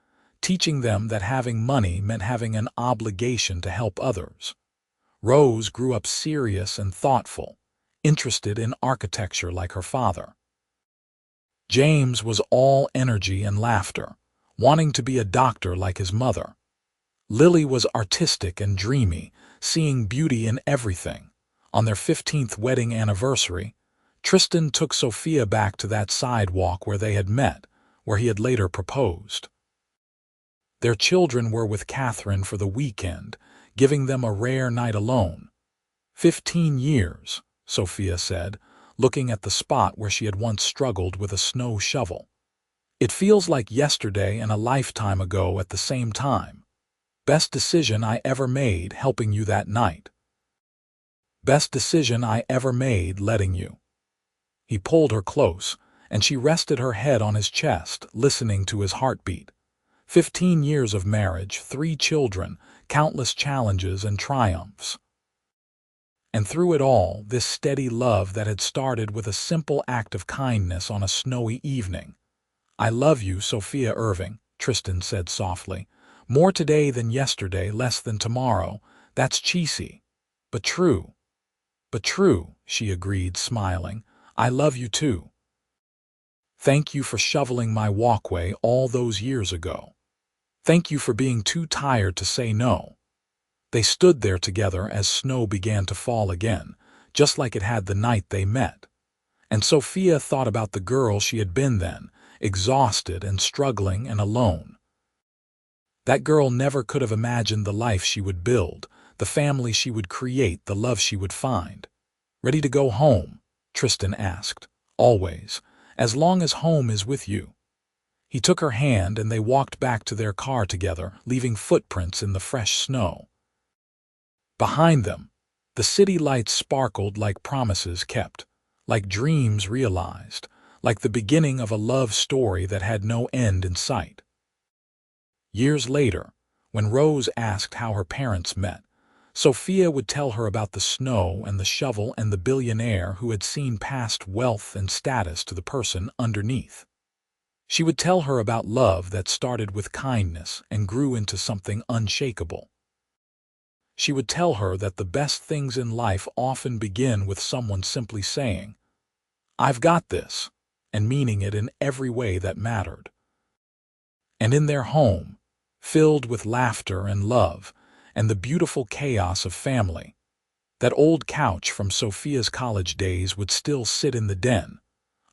teaching them that having money meant having an obligation to help others. Rose grew up serious and thoughtful, interested in architecture like her father. James was all energy and laughter, wanting to be a doctor like his mother. Lily was artistic and dreamy, seeing beauty in everything. On their 15th wedding anniversary, Tristan took Sophia back to that sidewalk where they had met, where he had later proposed. Their children were with Catherine for the weekend, giving them a rare night alone. 15 years, Sophia said, looking at the spot where she had once struggled with a snow shovel. It feels like yesterday and a lifetime ago at the same time. Best decision I ever made helping you that night. Best decision I ever made letting you. He pulled her close, and she rested her head on his chest, listening to his heartbeat. 15 years of marriage, 3 children, countless challenges and triumphs. And through it all, this steady love that had started with a simple act of kindness on a snowy evening. I love you, Sophia Irving, Tristan said softly. More today than yesterday, less than tomorrow. That's cheesy. But true. But true, she agreed, smiling. I love you too. Thank you for shoveling my walkway all those years ago. Thank you for being too tired to say no. They stood there together as snow began to fall again, just like it had the night they met. And Sophia thought about the girl she had been then, exhausted and struggling and alone. That girl never could have imagined the life she would build, the family she would create, the love she would find. Ready to go home? Tristan asked. Always, as long as home is with you. He took her hand and they walked back to their car together, leaving footprints in the fresh snow. Behind them, the city lights sparkled like promises kept, like dreams realized, like the beginning of a love story that had no end in sight. Years later, when Rose asked how her parents met, Sophia would tell her about the snow and the shovel and the billionaire who had seen past wealth and status to the person underneath. She would tell her about love that started with kindness and grew into something unshakable. She would tell her that the best things in life often begin with someone simply saying, "I've got this," and meaning it in every way that mattered. And in their home, filled with laughter and love, and the beautiful chaos of family, that old couch from Sophia's college days would still sit in the den,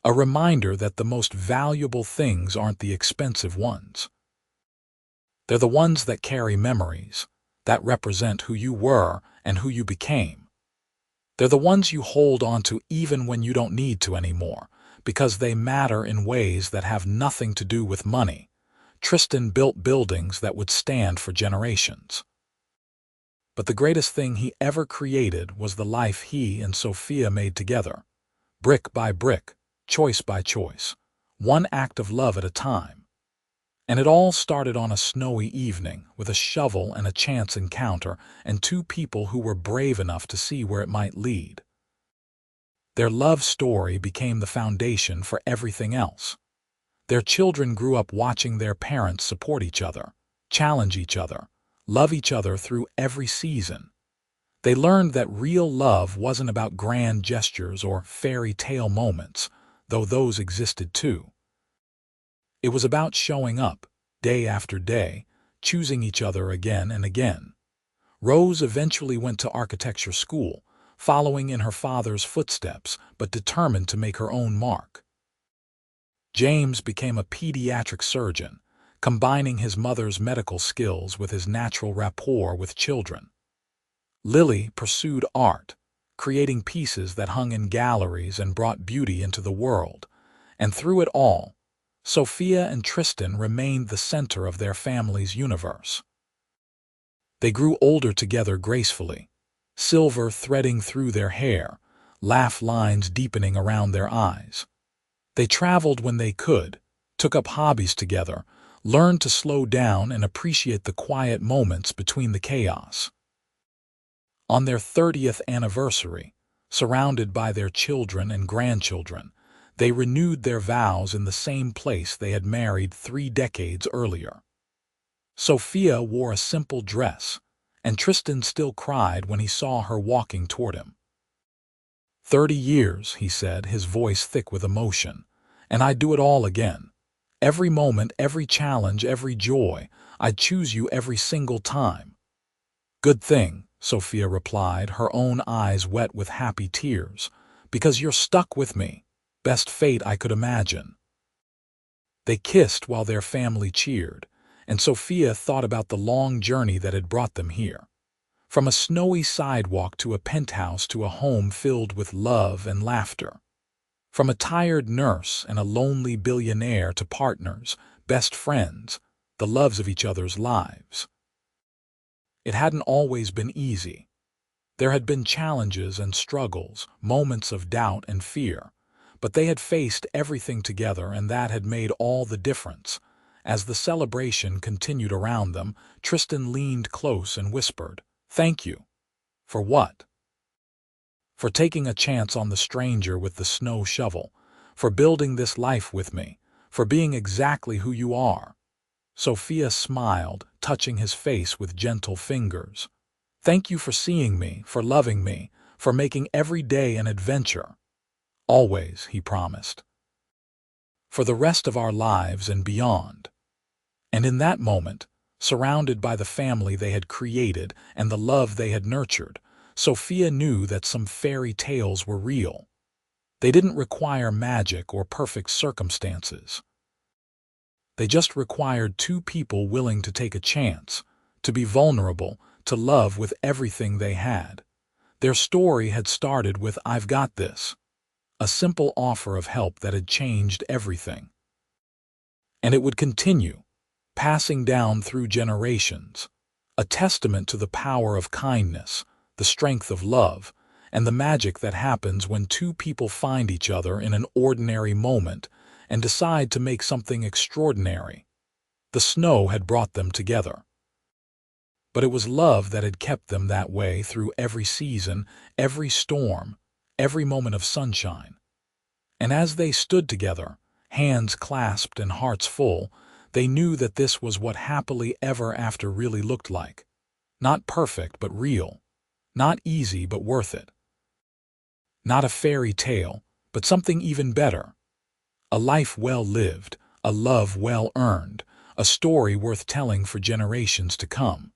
a reminder that the most valuable things aren't the expensive ones. They're the ones that carry memories, that represent who you were and who you became. They're the ones you hold on to even when you don't need to anymore, because they matter in ways that have nothing to do with money. Tristan built buildings that would stand for generations. But the greatest thing he ever created was the life he and Sophia made together, brick by brick, choice by choice, one act of love at a time. And it all started on a snowy evening with a shovel and a chance encounter and two people who were brave enough to see where it might lead. Their love story became the foundation for everything else. Their children grew up watching their parents support each other, challenge each other, love each other through every season. They learned that real love wasn't about grand gestures or fairy tale moments, though those existed too. It was about showing up, day after day, choosing each other again and again. Rose eventually went to architecture school, following in her father's footsteps, but determined to make her own mark. James became a pediatric surgeon, combining his mother's medical skills with his natural rapport with children. Lily pursued art, creating pieces that hung in galleries and brought beauty into the world. And through it all, Sophia and Tristan remained the center of their family's universe. They grew older together gracefully, silver threading through their hair, laugh lines deepening around their eyes. They traveled when they could, took up hobbies together, learned to slow down and appreciate the quiet moments between the chaos. On their 30th anniversary, surrounded by their children and grandchildren, they renewed their vows in the same place they had married 3 decades earlier. Sophia wore a simple dress, and Tristan still cried when he saw her walking toward him. 30 years, he said, his voice thick with emotion, and I'd do it all again. Every moment, every challenge, every joy, I'd choose you every single time. Good thing, Sophia replied, her own eyes wet with happy tears, because you're stuck with me. Best fate I could imagine. They kissed while their family cheered, and Sophia thought about the long journey that had brought them here. From a snowy sidewalk to a penthouse to a home filled with love and laughter. From a tired nurse and a lonely billionaire to partners, best friends, the loves of each other's lives. It hadn't always been easy. There had been challenges and struggles, moments of doubt and fear, but they had faced everything together, and that had made all the difference. As the celebration continued around them, Tristan leaned close and whispered, "Thank you." For what? For taking a chance on the stranger with the snow shovel, for building this life with me, for being exactly who you are. Sophia smiled, touching his face with gentle fingers. Thank you for seeing me, for loving me, for making every day an adventure. Always, he promised. For the rest of our lives and beyond. And in that moment, surrounded by the family they had created and the love they had nurtured, Sophia knew that some fairy tales were real. They didn't require magic or perfect circumstances. They just required two people willing to take a chance, to be vulnerable, to love with everything they had. Their story had started with "I've got this," a simple offer of help that had changed everything. And it would continue, passing down through generations, a testament to the power of kindness, the strength of love, and the magic that happens when two people find each other in an ordinary moment and decide to make something extraordinary. The snow had brought them together. But it was love that had kept them that way through every season, every storm, every moment of sunshine. And as they stood together, hands clasped and hearts full, they knew that this was what happily ever after really looked like. Not perfect, but real. Not easy, but worth it. Not a fairy tale, but something even better. A life well lived, a love well earned, a story worth telling for generations to come.